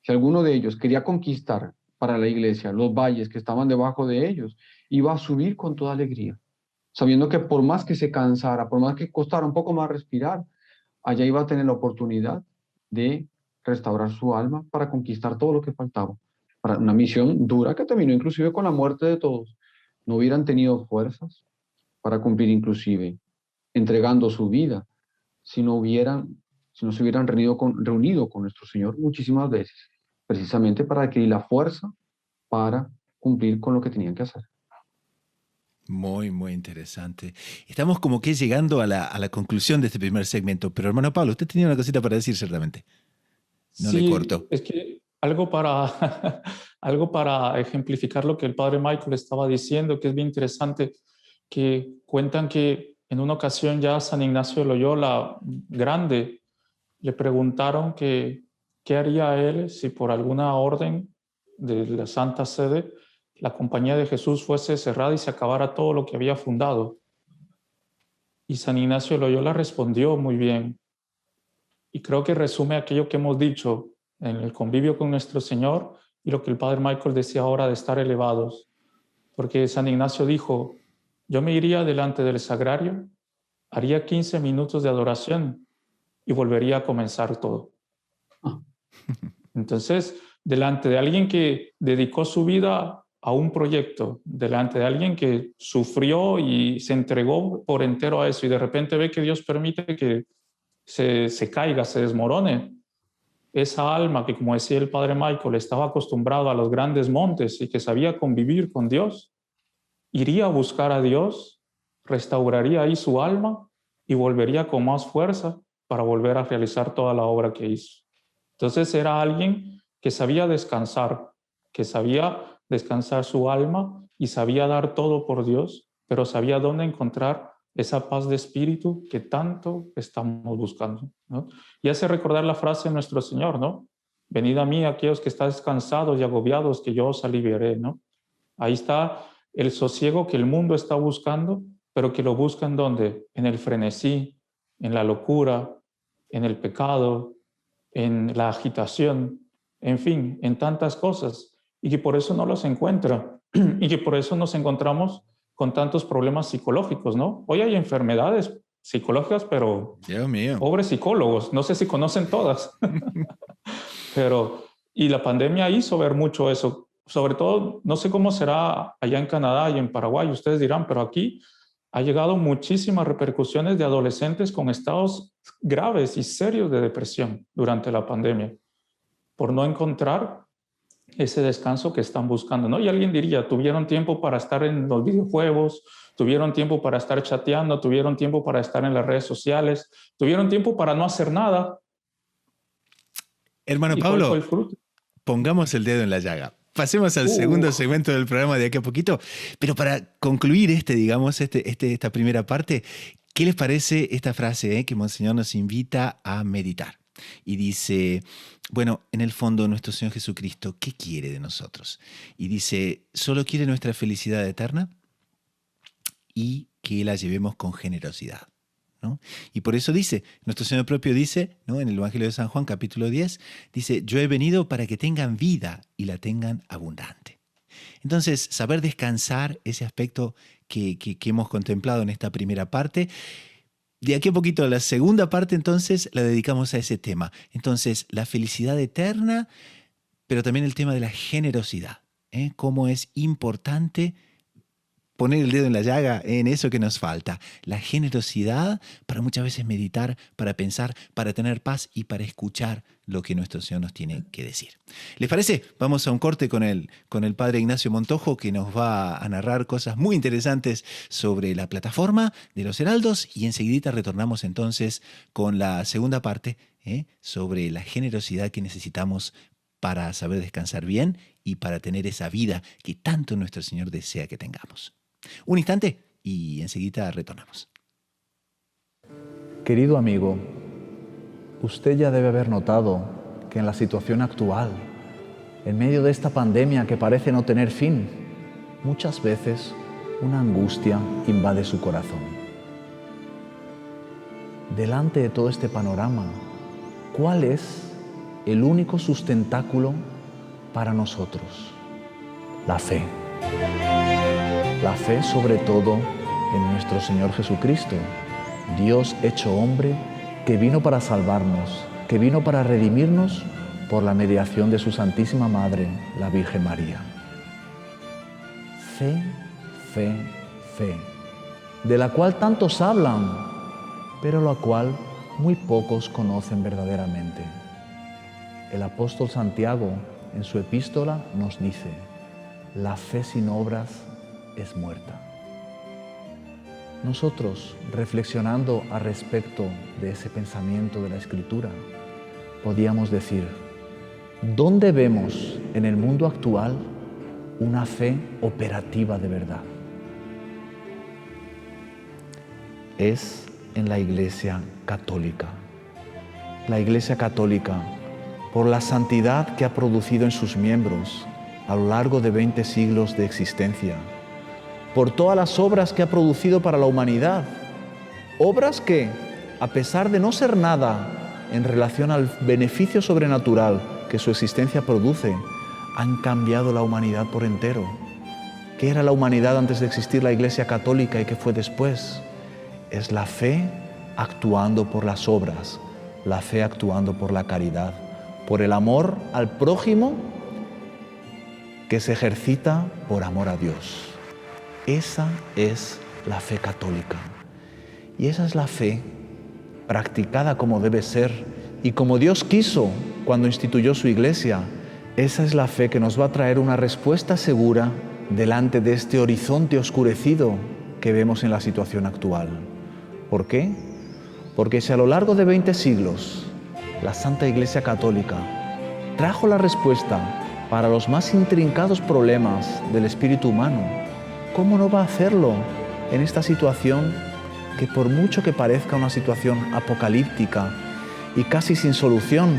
Si alguno de ellos quería conquistar para la iglesia los valles que estaban debajo de ellos, iba a subir con toda alegría, sabiendo que por más que se cansara, por más que costara un poco más respirar, allá iba a tener la oportunidad de restaurar su alma para conquistar todo lo que faltaba. Para una misión dura que terminó inclusive con la muerte de todos. No hubieran tenido fuerzas para cumplir inclusive, entregando su vida si no se hubieran reunido con nuestro Señor muchísimas veces, precisamente para adquirir la fuerza para cumplir con lo que tenían que hacer. Muy, muy interesante. Estamos como que llegando a la conclusión de este primer segmento, pero hermano Pablo, usted tenía una cosita para decir ciertamente. No le Sí, corto. es que algo para, algo para ejemplificar lo que el padre Michael estaba diciendo, que es bien interesante, que cuentan que en una ocasión ya San Ignacio de Loyola Grande le preguntaron que qué haría él si por alguna orden de la Santa Sede la Compañía de Jesús fuese cerrada y se acabara todo lo que había fundado. Y San Ignacio de Loyola respondió muy bien, y creo que resume aquello que hemos dicho en el convivio con nuestro Señor y lo que el Padre Michael decía ahora de estar elevados. Porque San Ignacio dijo, yo me iría delante del sagrario, haría 15 minutos de adoración y volvería a comenzar todo. Ah, Entonces, delante de alguien que dedicó su vida a un proyecto, delante de alguien que sufrió y se entregó por entero a eso, y de repente ve que Dios permite que se caiga, se desmorone, esa alma que, como decía el padre Michael, estaba acostumbrado a los grandes montes y que sabía convivir con Dios, iría a buscar a Dios, restauraría ahí su alma y volvería con más fuerza para volver a realizar toda la obra que hizo. Entonces era alguien que sabía descansar su alma y sabía dar todo por Dios, pero sabía dónde encontrar esa paz de espíritu que tanto estamos buscando, ¿no? Y hace recordar la frase de nuestro Señor, ¿no? Venid a mí aquellos que estáis cansados y agobiados, que yo os aliviaré, ¿no? Ahí está el sosiego que el mundo está buscando, pero que lo busca ¿en dónde? En el frenesí, en la locura, en el pecado, en la agitación, en fin, en tantas cosas, y que por eso no los encuentra, y que por eso nos encontramos con tantos problemas psicológicos, ¿no? Hoy hay enfermedades psicológicas, pero Dios mío. pobres psicólogos, no sé si conocen todas, pero, y la pandemia hizo ver mucho eso, sobre todo, no sé cómo será allá en Canadá y en Paraguay, ustedes dirán, pero aquí ha llegado muchísimas repercusiones de adolescentes con estados graves y serios de depresión durante la pandemia, por no encontrar ese descanso que están buscando, ¿no? Y alguien diría, tuvieron tiempo para estar en los videojuegos, tuvieron tiempo para estar chateando, tuvieron tiempo para estar en las redes sociales, tuvieron tiempo para no hacer nada. Hermano ¿Y cuál fue Pablo, el fruto? pongamos el dedo en la llaga. Pasemos al segundo segmento del programa de aquí a poquito. Pero para concluir esta primera parte, ¿qué les parece esta frase que Monseñor nos invita a meditar? Y dice, bueno, en el fondo nuestro Señor Jesucristo, ¿qué quiere de nosotros? Y dice, solo quiere nuestra felicidad eterna y que la llevemos con generosidad, ¿no? Y por eso dice, nuestro Señor propio dice, ¿no? En el Evangelio de San Juan, capítulo 10, dice, yo he venido para que tengan vida y la tengan abundante. Entonces, saber descansar, ese aspecto que hemos contemplado en esta primera parte, de aquí a poquito la segunda parte entonces la dedicamos a ese tema. Entonces, la felicidad eterna, pero también el tema de la generosidad, ¿eh? Cómo es importante poner el dedo en la llaga en eso que nos falta. La generosidad para muchas veces meditar, para pensar, para tener paz y para escuchar lo que nuestro Señor nos tiene que decir. ¿Les parece? Vamos a un corte con el padre Ignacio Montojo, que nos va a narrar cosas muy interesantes sobre la plataforma de los Heraldos, y enseguida retornamos entonces con la segunda parte sobre la generosidad que necesitamos para saber descansar bien y para tener esa vida que tanto nuestro Señor desea que tengamos. Un instante y enseguida retornamos. Querido amigo, usted ya debe haber notado que en la situación actual, en medio de esta pandemia que parece no tener fin, muchas veces una angustia invade su corazón. Delante de todo este panorama, ¿cuál es el único sustentáculo para nosotros? La fe. La fe sobre todo en nuestro Señor Jesucristo, Dios hecho hombre, que vino para salvarnos, que vino para redimirnos por la mediación de su Santísima Madre, la Virgen María. Fe, fe, fe, de la cual tantos hablan, pero la cual muy pocos conocen verdaderamente. El apóstol Santiago, en su epístola, nos dice, la fe sin obras es muerta. Nosotros, reflexionando al respecto de ese pensamiento de la Escritura, podíamos decir, ¿dónde vemos en el mundo actual una fe operativa de verdad? Es en la Iglesia Católica. La Iglesia Católica, por la santidad que ha producido en sus miembros a lo largo de 20 siglos de existencia, por todas las obras que ha producido para la humanidad, obras que, a pesar de no ser nada en relación al beneficio sobrenatural que su existencia produce, han cambiado la humanidad por entero. ¿Qué era la humanidad antes de existir la Iglesia Católica y qué fue después? Es la fe actuando por las obras, la fe actuando por la caridad, por el amor al prójimo que se ejercita por amor a Dios. Esa es la fe católica. Y esa es la fe practicada como debe ser y como Dios quiso cuando instituyó su Iglesia. Esa es la fe que nos va a traer una respuesta segura delante de este horizonte oscurecido que vemos en la situación actual. ¿Por qué? Porque si a lo largo de 20 siglos la Santa Iglesia Católica trajo la respuesta para los más intrincados problemas del espíritu humano, ¿cómo no va a hacerlo en esta situación que, por mucho que parezca una situación apocalíptica y casi sin solución,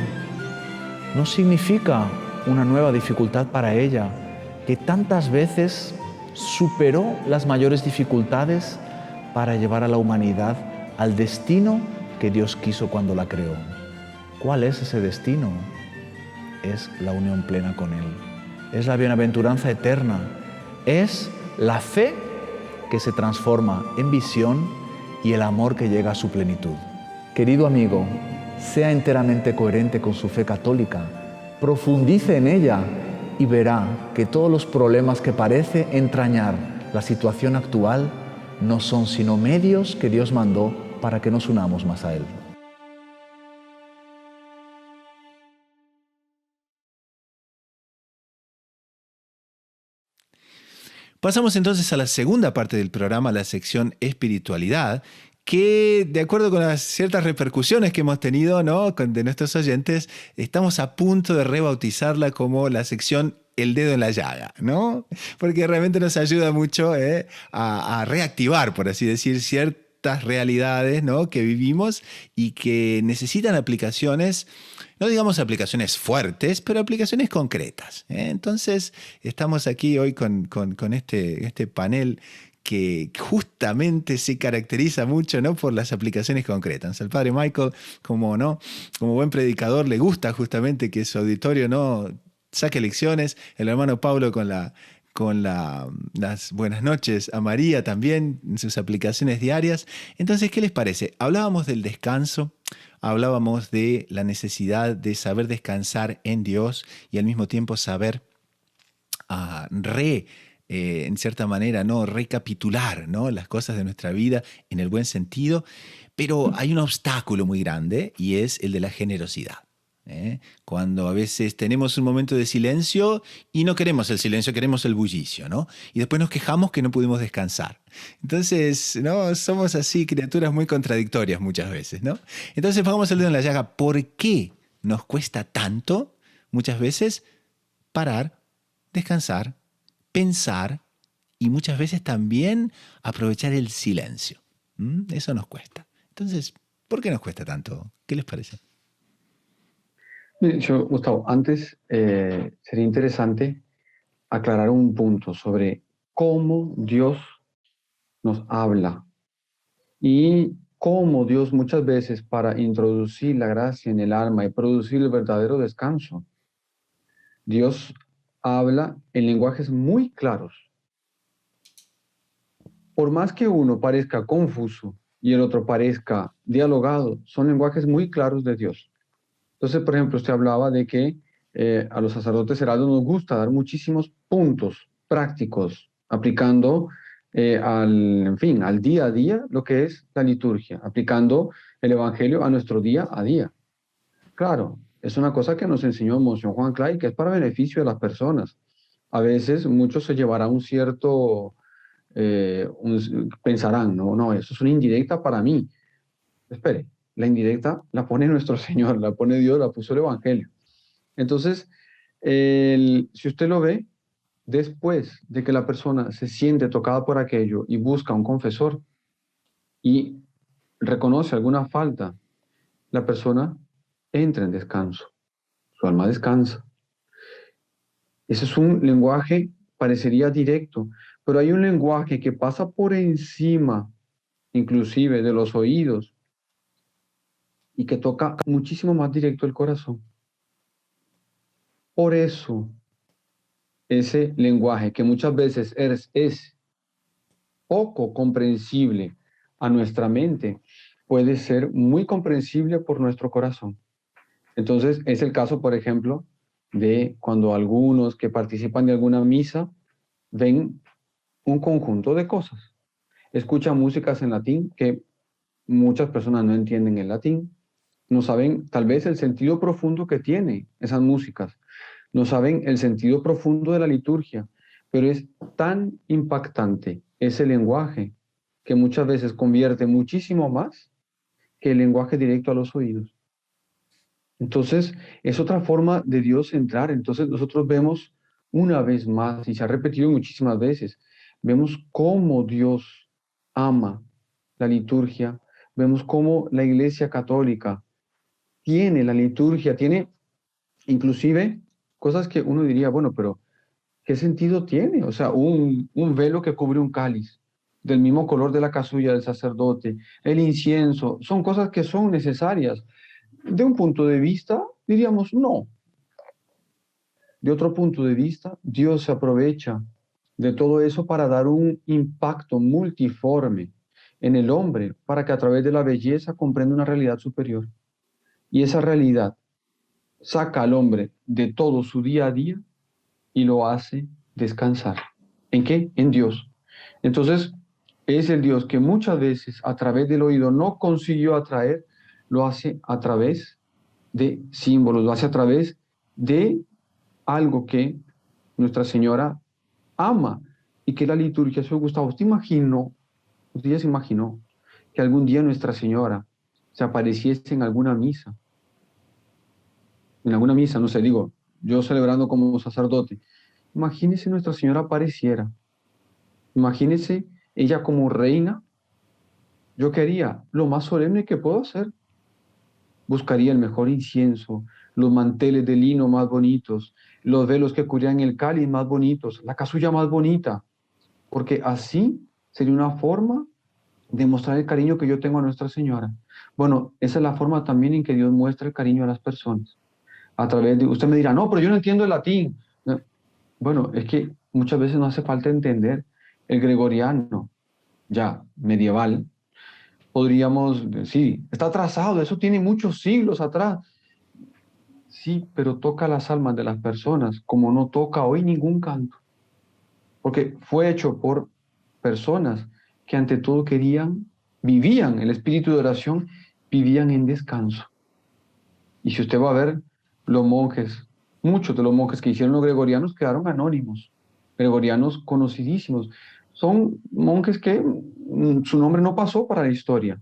no significa una nueva dificultad para ella, que tantas veces superó las mayores dificultades para llevar a la humanidad al destino que Dios quiso cuando la creó? ¿Cuál es ese destino? Es la unión plena con Él. Es la bienaventuranza eterna. Es la fe que se transforma en visión y el amor que llega a su plenitud. Querido amigo, sea enteramente coherente con su fe católica, profundice en ella y verá que todos los problemas que parece entrañar la situación actual no son sino medios que Dios mandó para que nos unamos más a Él. Pasamos entonces a la segunda parte del programa, la sección espiritualidad, que de acuerdo con las ciertas repercusiones que hemos tenido, ¿no?, de nuestros oyentes, estamos a punto de rebautizarla como la sección El dedo en la llaga, ¿no? Porque realmente nos ayuda mucho a reactivar, por así decir, ciertas realidades, ¿no?, que vivimos y que necesitan aplicaciones. No digamos aplicaciones fuertes, pero aplicaciones concretas. Entonces, estamos aquí hoy con este panel que justamente se caracteriza mucho, ¿no?, por las aplicaciones concretas. El padre Michael, como buen predicador, le gusta justamente que su auditorio no saque lecciones. El hermano Pablo con las buenas noches a María también, en sus aplicaciones diarias. Entonces, ¿qué les parece? Hablábamos del descanso. Hablábamos de la necesidad de saber descansar en Dios y al mismo tiempo saber en cierta manera, ¿no?, recapitular, ¿no?, las cosas de nuestra vida en el buen sentido. Pero hay un obstáculo muy grande y es el de la generosidad. Cuando a veces tenemos un momento de silencio y no queremos el silencio, queremos el bullicio, ¿no? Y después nos quejamos que no pudimos descansar. Entonces, ¿no?, somos así criaturas muy contradictorias muchas veces, ¿no? Entonces pongamos el dedo en la llaga. ¿Por qué nos cuesta tanto muchas veces parar, descansar, pensar y muchas veces también aprovechar el silencio? Eso nos cuesta. Entonces, ¿por qué nos cuesta tanto? ¿Qué les parece? Gustavo, antes sería interesante aclarar un punto sobre cómo Dios nos habla y cómo Dios muchas veces, para introducir la gracia en el alma y producir el verdadero descanso, Dios habla en lenguajes muy claros. Por más que uno parezca confuso y el otro parezca dialogado, son lenguajes muy claros de Dios. Entonces, por ejemplo, usted hablaba de que a los sacerdotes heraldos nos gusta dar muchísimos puntos prácticos, aplicando al día a día lo que es la liturgia, aplicando el Evangelio a nuestro día a día. Claro, es una cosa que nos enseñó Monseñor Juan Clay, que es para beneficio de las personas. A veces muchos se llevará un cierto, pensarán, no, eso es una indirecta para mí. Espere, la indirecta la pone nuestro Señor, la pone Dios, la puso el Evangelio. Entonces, si usted lo ve, después de que la persona se siente tocada por aquello y busca un confesor y reconoce alguna falta, la persona entra en descanso, su alma descansa. Ese es un lenguaje, parecería directo, pero hay un lenguaje que pasa por encima, inclusive de los oídos, y que toca muchísimo más directo el corazón. Por eso, ese lenguaje que muchas veces es poco comprensible a nuestra mente, puede ser muy comprensible por nuestro corazón. Entonces, es el caso, por ejemplo, de cuando algunos que participan de alguna misa ven un conjunto de cosas. Escuchan músicas en latín que muchas personas no entienden el latín, no saben tal vez el sentido profundo que tienen esas músicas, no saben el sentido profundo de la liturgia, pero es tan impactante ese lenguaje que muchas veces convierte muchísimo más que el lenguaje directo a los oídos. Entonces, es otra forma de Dios entrar. Entonces, nosotros vemos una vez más, y se ha repetido muchísimas veces, vemos cómo Dios ama la liturgia, vemos cómo la Iglesia Católica tiene la liturgia, tiene inclusive cosas que uno diría, bueno, pero ¿qué sentido tiene? O sea, un velo que cubre un cáliz, del mismo color de la casulla del sacerdote, el incienso, son cosas que son necesarias. De un punto de vista, diríamos, no. De otro punto de vista, Dios se aprovecha de todo eso para dar un impacto multiforme en el hombre, para que a través de la belleza comprenda una realidad superior. Y esa realidad saca al hombre de todo su día a día y lo hace descansar. ¿En qué? En Dios. Entonces, es el Dios que muchas veces a través del oído no consiguió atraer, lo hace a través de símbolos, lo hace a través de algo que Nuestra Señora ama y que la liturgia. Señor Gustavo, usted ya se imaginó que algún día Nuestra Señora se apareciese en alguna misa, no sé, digo, yo celebrando como sacerdote, imagínese Nuestra Señora apareciera, imagínese ella como reina. Yo quería lo más solemne que puedo hacer. Buscaría el mejor incienso, los manteles de lino más bonitos, los velos que cubrían el cáliz más bonitos, la casulla más bonita, porque así sería una forma de mostrar el cariño que yo tengo a Nuestra Señora. Bueno, esa es la forma también en que Dios muestra el cariño a las personas. A través de, usted me dirá, no, pero yo no entiendo el latín. No. Bueno, es que muchas veces no hace falta entender el gregoriano, ya medieval. Podríamos decir, está atrasado, eso tiene muchos siglos atrás. Sí, pero toca las almas de las personas como no toca hoy ningún canto. Porque fue hecho por personas que ante todo vivían el espíritu de oración, vivían en descanso. Y si usted va a ver los monjes, muchos de los monjes que hicieron los gregorianos quedaron anónimos, gregorianos conocidísimos. Son monjes que su nombre no pasó para la historia,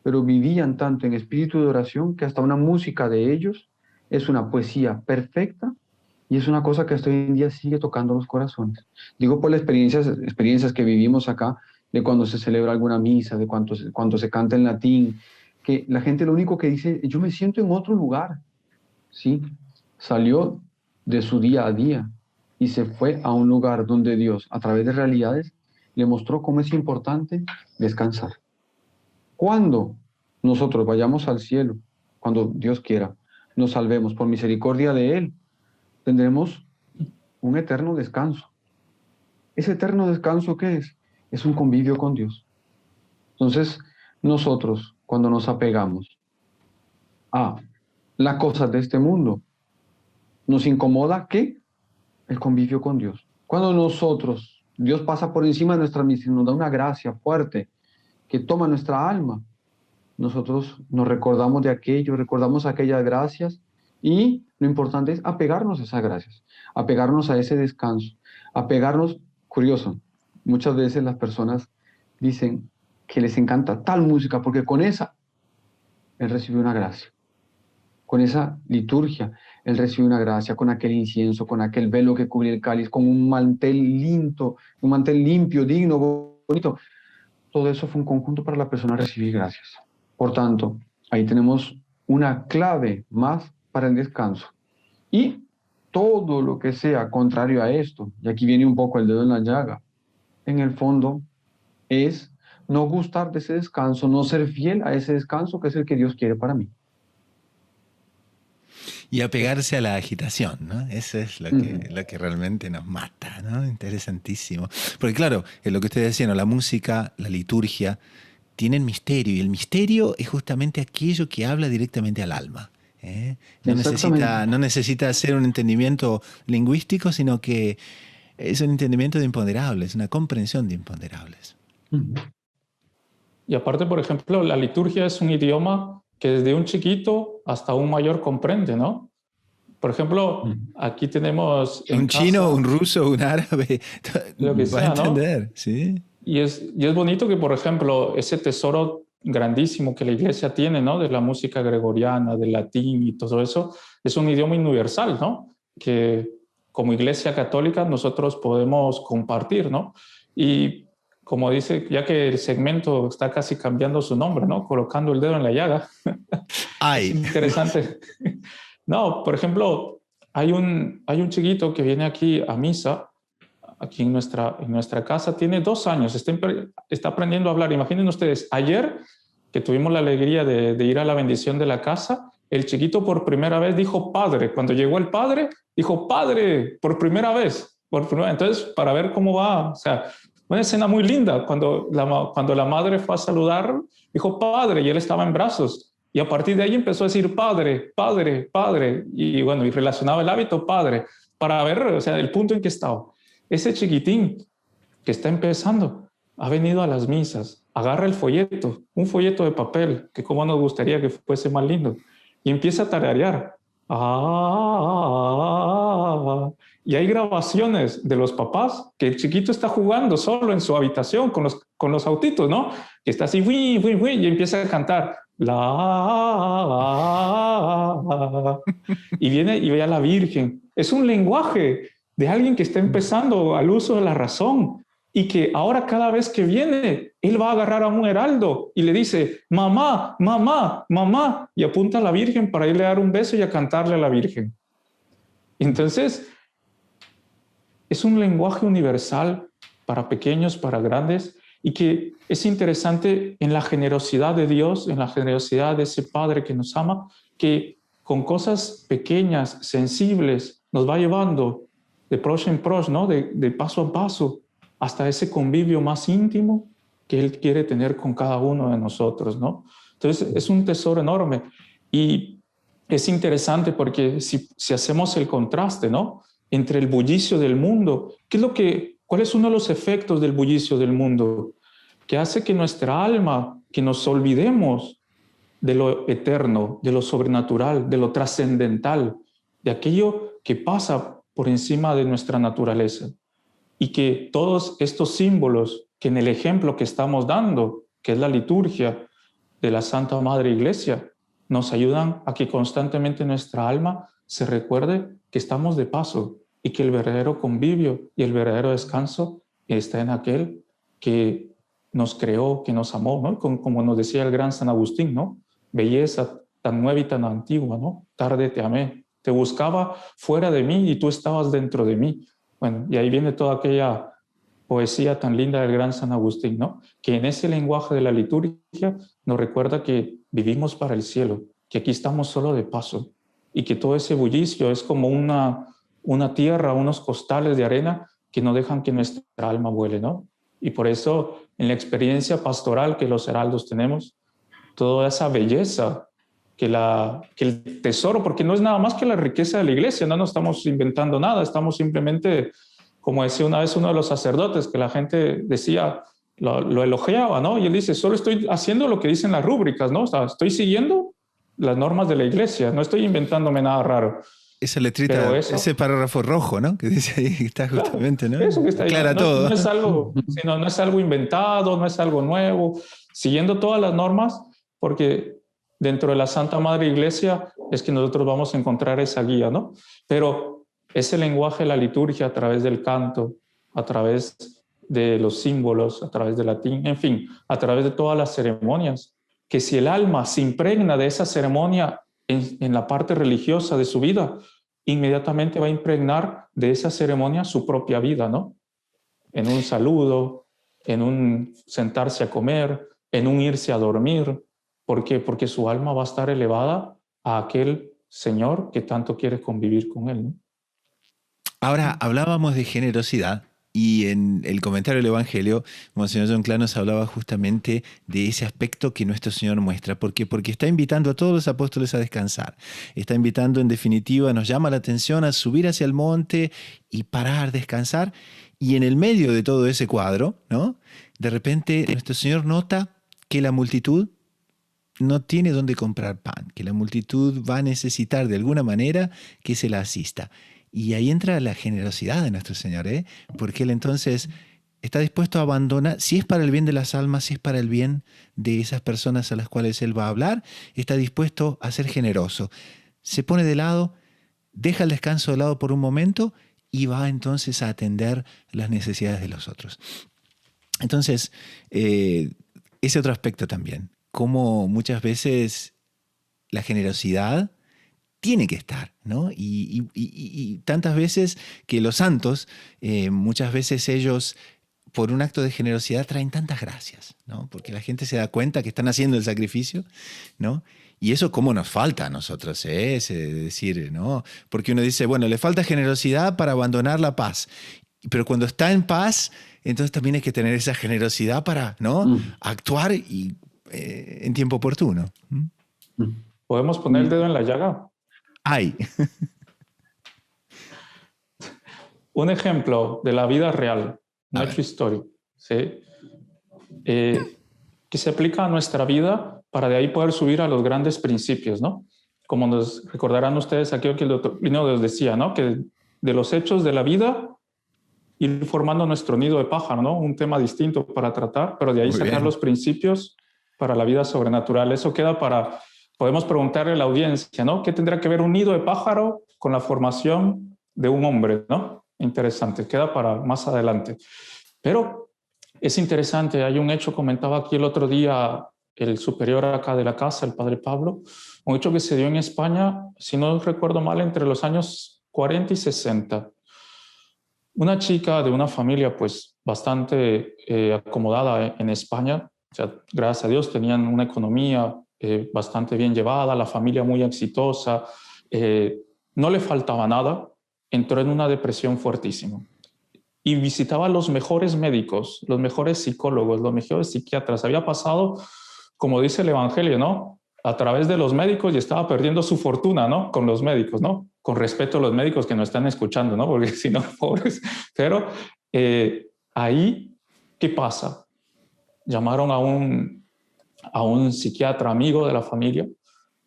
pero vivían tanto en espíritu de oración que hasta una música de ellos es una poesía perfecta y es una cosa que hasta hoy en día sigue tocando los corazones. Digo por las experiencias que vivimos acá, de cuando se celebra alguna misa, de cuando se canta en latín, que la gente lo único que dice, yo me siento en otro lugar. Sí, salió de su día a día y se fue a un lugar donde Dios, a través de realidades, le mostró cómo es importante descansar. Cuando nosotros vayamos al cielo, cuando Dios quiera, nos salvemos por misericordia de Él, tendremos un eterno descanso. ¿Ese eterno descanso qué es? Es un convivio con Dios. Entonces, nosotros, cuando nos apegamos a las cosas de este mundo, nos incomoda ¿qué? El convivio con Dios. Cuando Dios pasa por encima de nuestra misión, nos da una gracia fuerte que toma nuestra alma, nosotros nos recordamos de aquello, recordamos aquellas gracias y lo importante es apegarnos a esas gracias, apegarnos a ese descanso, apegarnos, curioso, muchas veces las personas dicen que les encanta tal música porque con esa él recibió una gracia. Con esa liturgia, él recibe una gracia, con aquel incienso, con aquel velo que cubría el cáliz, con un mantel limpio, digno, bonito. Todo eso fue un conjunto para la persona recibir gracias. Por tanto, ahí tenemos una clave más para el descanso. Y todo lo que sea contrario a esto, y aquí viene un poco el dedo en la llaga, en el fondo es no gustar de ese descanso, no ser fiel a ese descanso que es el que Dios quiere para mí. Y apegarse a la agitación, ¿no? Eso es lo que realmente nos mata, ¿no? Interesantísimo. Porque claro, es lo que ustedes decían, ¿no? La música, la liturgia, tienen misterio. Y el misterio es justamente aquello que habla directamente al alma. ¿eh? Exactamente. No necesita hacer un entendimiento lingüístico, sino que es un entendimiento de imponderables, una comprensión de imponderables. Ujú. Y aparte, por ejemplo, la liturgia es un idioma que desde un chiquito hasta un mayor comprende, ¿no? Por ejemplo, Ujú. aquí tenemos en Un chino, un casa ruso, un árabe, lo que va a sea, ¿no? entender, ¿sí? Y es bonito que, por ejemplo, ese tesoro grandísimo que la iglesia tiene, ¿no? De la música gregoriana, del latín y todo eso, es un idioma universal, ¿no? Que como iglesia católica nosotros podemos compartir, ¿no? Y como dice, ya que el segmento está casi cambiando su nombre, ¿no? Colocando el dedo en la llaga, es Ay, interesante. No, por ejemplo, hay un chiquito que viene aquí a misa aquí en nuestra casa, tiene 2 años, está aprendiendo a hablar. Imaginen ustedes, ayer que tuvimos la alegría de ir a la bendición de la casa, el chiquito por primera vez dijo padre. Cuando llegó el padre, dijo padre por primera vez. Entonces, para ver cómo va, o sea, una escena muy linda. Cuando la madre fue a saludar, dijo padre y él estaba en brazos. Y a partir de ahí empezó a decir padre, padre, padre. Y bueno, y relacionaba el hábito padre para ver, o sea, el punto en que estaba. Ese chiquitín que está empezando ha venido a las misas, agarra el folleto, un folleto de papel, que como nos gustaría que fuese más lindo, y empieza a tararear. Y hay grabaciones de los papás que el chiquito está jugando solo en su habitación con los autitos, ¿no? Que está así, y empieza a cantar. Y viene y ve a la Virgen. Es un lenguaje de alguien que está empezando al uso de la razón y que ahora cada vez que viene, él va a agarrar a un heraldo y le dice, mamá, mamá, mamá, y apunta a la Virgen para irle a dar un beso y a cantarle a la Virgen. Entonces, es un lenguaje universal para pequeños, para grandes, y que es interesante en la generosidad de Dios, en la generosidad de ese Padre que nos ama, que con cosas pequeñas, sensibles, nos va llevando de proche en proche, ¿no? De paso a paso, hasta ese convivio más íntimo que Él quiere tener con cada uno de nosotros, ¿no? Entonces, es un tesoro enorme. Y es interesante porque si hacemos el contraste, ¿no? Entre el bullicio del mundo, ¿cuál es uno de los efectos del bullicio del mundo? Que hace que nuestra alma, que nos olvidemos de lo eterno, de lo sobrenatural, de lo trascendental, de aquello que pasa por encima de nuestra naturaleza. Y que todos estos símbolos que en el ejemplo que estamos dando, que es la liturgia de la Santa Madre Iglesia, nos ayudan a que constantemente nuestra alma se recuerde que estamos de paso y que el verdadero convivio y el verdadero descanso está en aquel que nos creó, que nos amó, ¿no? Como nos decía el gran San Agustín, ¿no? Belleza tan nueva y tan antigua, ¿no? Tarde te amé, te buscaba fuera de mí y tú estabas dentro de mí. Bueno, y ahí viene toda aquella poesía tan linda del gran San Agustín, ¿no? Que en ese lenguaje de la liturgia nos recuerda que vivimos para el cielo, que aquí estamos solo de paso y que todo ese bullicio es como una tierra, unos costales de arena que no dejan que nuestra alma vuele, ¿no? Y por eso en la experiencia pastoral que los heraldos tenemos, toda esa belleza que el tesoro, porque no es nada más que la riqueza de la iglesia, no nos estamos inventando nada, estamos simplemente, como decía una vez uno de los sacerdotes, que la gente decía, lo elogiaba, ¿no? Y él dice, solo estoy haciendo lo que dicen las rúbricas, ¿no? O sea, estoy siguiendo las normas de la iglesia, no estoy inventándome nada raro. esa Pero letrita, eso, ese párrafo rojo, ¿no? Que dice ahí, que está claro, justamente, ¿no? eso que está ahí Aclara todo. no es algo, sino no es algo inventado, no es algo nuevo, siguiendo todas las normas, porque dentro de la Santa Madre Iglesia es que nosotros vamos a encontrar esa guía, ¿no? Pero ese lenguaje de la liturgia a través del canto, a través de los símbolos, a través del latín, en fin, a través de todas las ceremonias, que si el alma se impregna de esa ceremonia en la parte religiosa de su vida, inmediatamente va a impregnar de esa ceremonia su propia vida, ¿no? En un saludo, en un sentarse a comer, en un irse a dormir. ¿Por qué? Porque su alma va a estar elevada a aquel Señor que tanto quiere convivir con él, ¿no? Ahora, hablábamos de generosidad Y en el comentario del Evangelio, Monseñor John Clark nos hablaba justamente de ese aspecto que nuestro Señor muestra. ¿Por qué? Porque está invitando a todos los apóstoles a descansar. Está invitando, en definitiva, nos llama la atención a subir hacia el monte y parar, descansar. Y en el medio de todo ese cuadro, ¿no?, de repente nuestro Señor nota que la multitud no tiene dónde comprar pan, que la multitud va a necesitar de alguna manera que se la asista. Y ahí entra la generosidad de nuestro Señor, porque Él entonces está dispuesto a abandonar, si es para el bien de las almas, si es para el bien de esas personas a las cuales Él va a hablar, está dispuesto a ser generoso. Se pone de lado, deja el descanso de lado por un momento y va entonces a atender las necesidades de los otros. Entonces, ese otro aspecto también, cómo muchas veces la generosidad tiene que estar, ¿no? Y tantas veces que los santos, muchas veces ellos, por un acto de generosidad, traen tantas gracias, ¿no? Porque la gente se da cuenta que están haciendo el sacrificio, ¿no? Y eso cómo nos falta a nosotros, es decir, ¿no? Porque uno dice, bueno, le falta generosidad para abandonar la paz. Pero cuando está en paz, entonces también hay que tener esa generosidad para, ¿no?, actuar y, en tiempo oportuno. ¿Podemos poner el dedo en la llaga? ¡Ay! Un ejemplo de la vida real, un hecho histórico, ¿sí? Que se aplica a nuestra vida para de ahí poder subir a los grandes principios, ¿no? Como nos recordarán ustedes aquello que el doctor Plinio les decía, ¿no? Que de los hechos de la vida ir formando nuestro nido de pájaro, ¿no? Un tema distinto para tratar, pero de ahí sacar los principios para la vida sobrenatural. Eso queda para, podemos preguntarle a la audiencia, ¿no? ¿Qué tendrá que ver un nido de pájaro con la formación de un hombre, ¿no? Interesante, queda para más adelante. Pero es interesante, hay un hecho, comentaba aquí el otro día el superior acá de la casa, el padre Pablo, un hecho que se dio en España, si no recuerdo mal, entre los años 40 y 60. Una chica de una familia pues bastante acomodada en España, o sea, gracias a Dios tenían una economía bastante bien llevada, la familia muy exitosa, no le faltaba nada, entró en una depresión fuertísima y visitaba a los mejores médicos, los mejores psicólogos, los mejores psiquiatras. Había pasado, como dice el Evangelio, ¿no?, a través de los médicos y estaba perdiendo su fortuna, ¿no?, con los médicos, ¿no? Con respeto a los médicos que nos están escuchando, ¿no? Porque si no, pobres. Pero ahí, ¿qué pasa? Llamaron a un psiquiatra amigo de la familia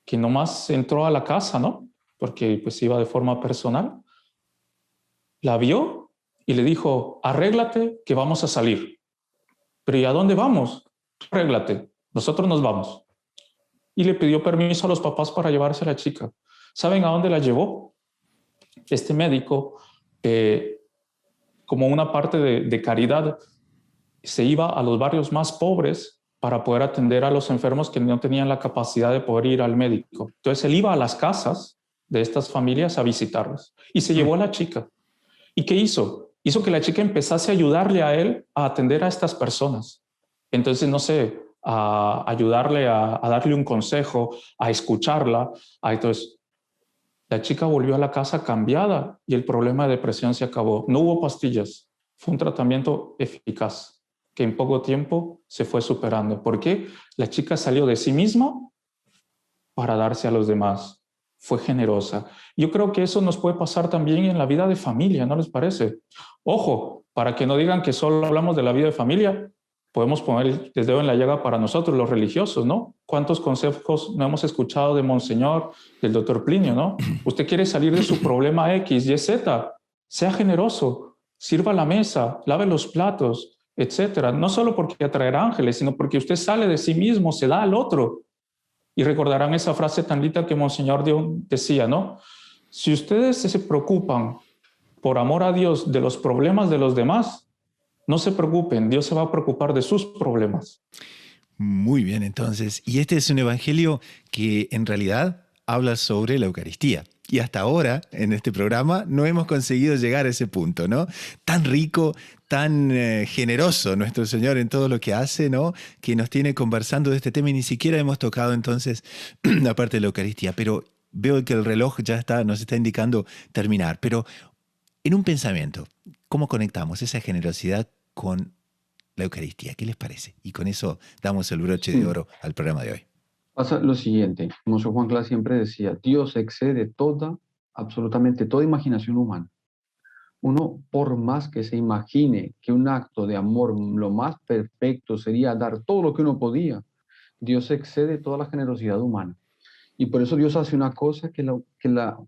que nomás entró a la casa, ¿no? Porque pues iba de forma personal. La vio y le dijo, arréglate que vamos a salir. Pero ¿y a dónde vamos? Arréglate, nosotros nos vamos. Y le pidió permiso a los papás para llevarse a la chica. ¿Saben a dónde la llevó? Este médico, como una parte de caridad, se iba a los barrios más pobres para poder atender a los enfermos que no tenían la capacidad de poder ir al médico. Entonces él iba a las casas de estas familias a visitarlas y se llevó a la chica. ¿Y qué hizo? Hizo que la chica empezase a ayudarle a él a atender a estas personas. Entonces, no sé, a ayudarle a darle un consejo, a escucharla. Entonces, la chica volvió a la casa cambiada y el problema de depresión se acabó. No hubo pastillas. Fue un tratamiento eficaz que en poco tiempo se fue superando. ¿Por qué? La chica salió de sí misma para darse a los demás. Fue generosa. Yo creo que eso nos puede pasar también en la vida de familia, ¿no les parece? Ojo, para que no digan que solo hablamos de la vida de familia, podemos poner el dedo en la llaga para nosotros, los religiosos, ¿no? ¿Cuántos consejos no hemos escuchado de Monseñor, del doctor Plinio, ¿no? Usted quiere salir de su problema X, Y, Z, sea generoso, sirva la mesa, lave los platos, etcétera. No solo porque atraerá ángeles, sino porque usted sale de sí mismo, se da al otro. Y recordarán esa frase tan linda que Monseñor decía, ¿no? Si ustedes se preocupan por amor a Dios de los problemas de los demás, no se preocupen, Dios se va a preocupar de sus problemas. Muy bien, entonces. Y este es un evangelio que en realidad habla sobre la Eucaristía. Y hasta ahora, en este programa, no hemos conseguido llegar a ese punto, ¿no? Tan rico, tan generoso nuestro Señor en todo lo que hace, ¿no? Que nos tiene conversando de este tema y ni siquiera hemos tocado entonces la parte de la Eucaristía. Pero veo que el reloj ya nos está indicando terminar. Pero En un pensamiento, ¿cómo conectamos esa generosidad con la Eucaristía? ¿Qué les parece? Y con eso damos el broche de oro al programa de hoy. Pasa lo siguiente, como San Juan Clas siempre decía, Dios excede absolutamente toda imaginación humana. Uno, por más que se imagine que un acto de amor lo más perfecto sería dar todo lo que uno podía, Dios excede toda la generosidad humana. Y por eso Dios hace una cosa que la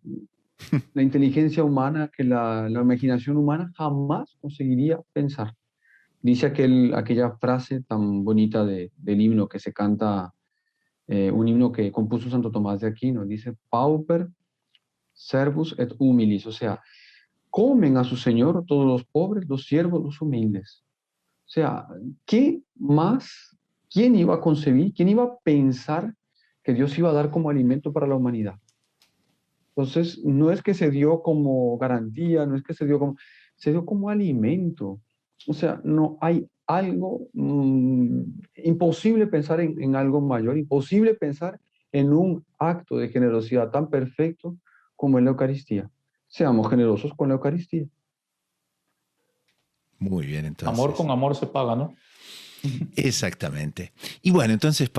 inteligencia humana, que la imaginación humana jamás conseguiría pensar. Dice aquella frase tan bonita del himno que se canta, un himno que compuso Santo Tomás de Aquino, dice, Pauper servus et humilis, o sea, comen a su Señor todos los pobres, los siervos, los humildes. O sea, ¿qué más? ¿Quién iba a concebir? ¿Quién iba a pensar que Dios iba a dar como alimento para la humanidad? Entonces, no es que se dio como garantía, no es que se dio como alimento. O sea, no hay algo imposible pensar en algo mayor, imposible pensar en un acto de generosidad tan perfecto como es la Eucaristía. Seamos generosos con la Eucaristía. Muy bien, entonces. Amor con amor se paga, ¿no? Exactamente. Y bueno, entonces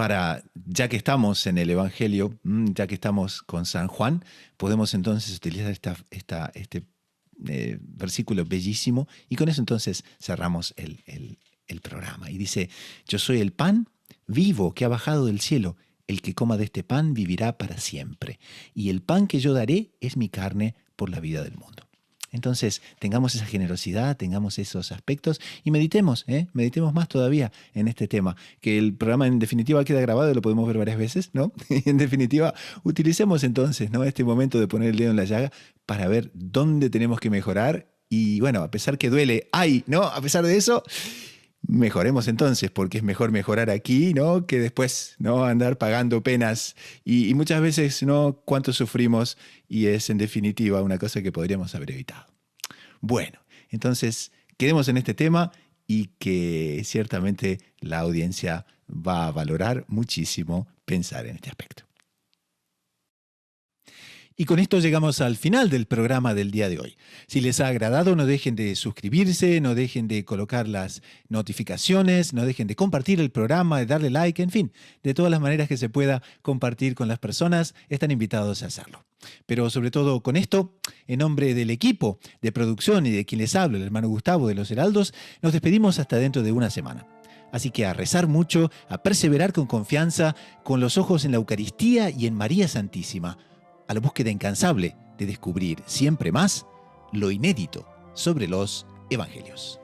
ya que estamos en el Evangelio, ya que estamos con San Juan, podemos entonces utilizar este versículo bellísimo y con eso entonces cerramos el programa. Y dice, yo soy el pan vivo que ha bajado del cielo. El que coma de este pan vivirá para siempre. Y el pan que yo daré es mi carne por la vida del mundo. Entonces, tengamos esa generosidad, tengamos esos aspectos y meditemos más todavía en este tema, que el programa en definitiva queda grabado y lo podemos ver varias veces, ¿no? En definitiva, utilicemos entonces, ¿no?, este momento de poner el dedo en la llaga para ver dónde tenemos que mejorar y bueno, a pesar que duele, ¿no? A pesar de eso, mejoremos entonces, porque es mejor mejorar aquí, ¿no?, que después, ¿no?, andar pagando penas y muchas veces, ¿no?, cuánto sufrimos y es en definitiva una cosa que podríamos haber evitado. Bueno, entonces quedemos en este tema y que ciertamente la audiencia va a valorar muchísimo pensar en este aspecto. Y con esto llegamos al final del programa del día de hoy. Si les ha agradado, no dejen de suscribirse, no dejen de colocar las notificaciones, no dejen de compartir el programa, de darle like, en fin, de todas las maneras que se pueda compartir con las personas, están invitados a hacerlo. Pero sobre todo con esto, en nombre del equipo de producción y de quien les habla, el hermano Gustavo de los Heraldos, nos despedimos hasta dentro de una semana. Así que a rezar mucho, a perseverar con confianza, con los ojos en la Eucaristía y en María Santísima, a la búsqueda incansable de descubrir siempre más lo inédito sobre los Evangelios.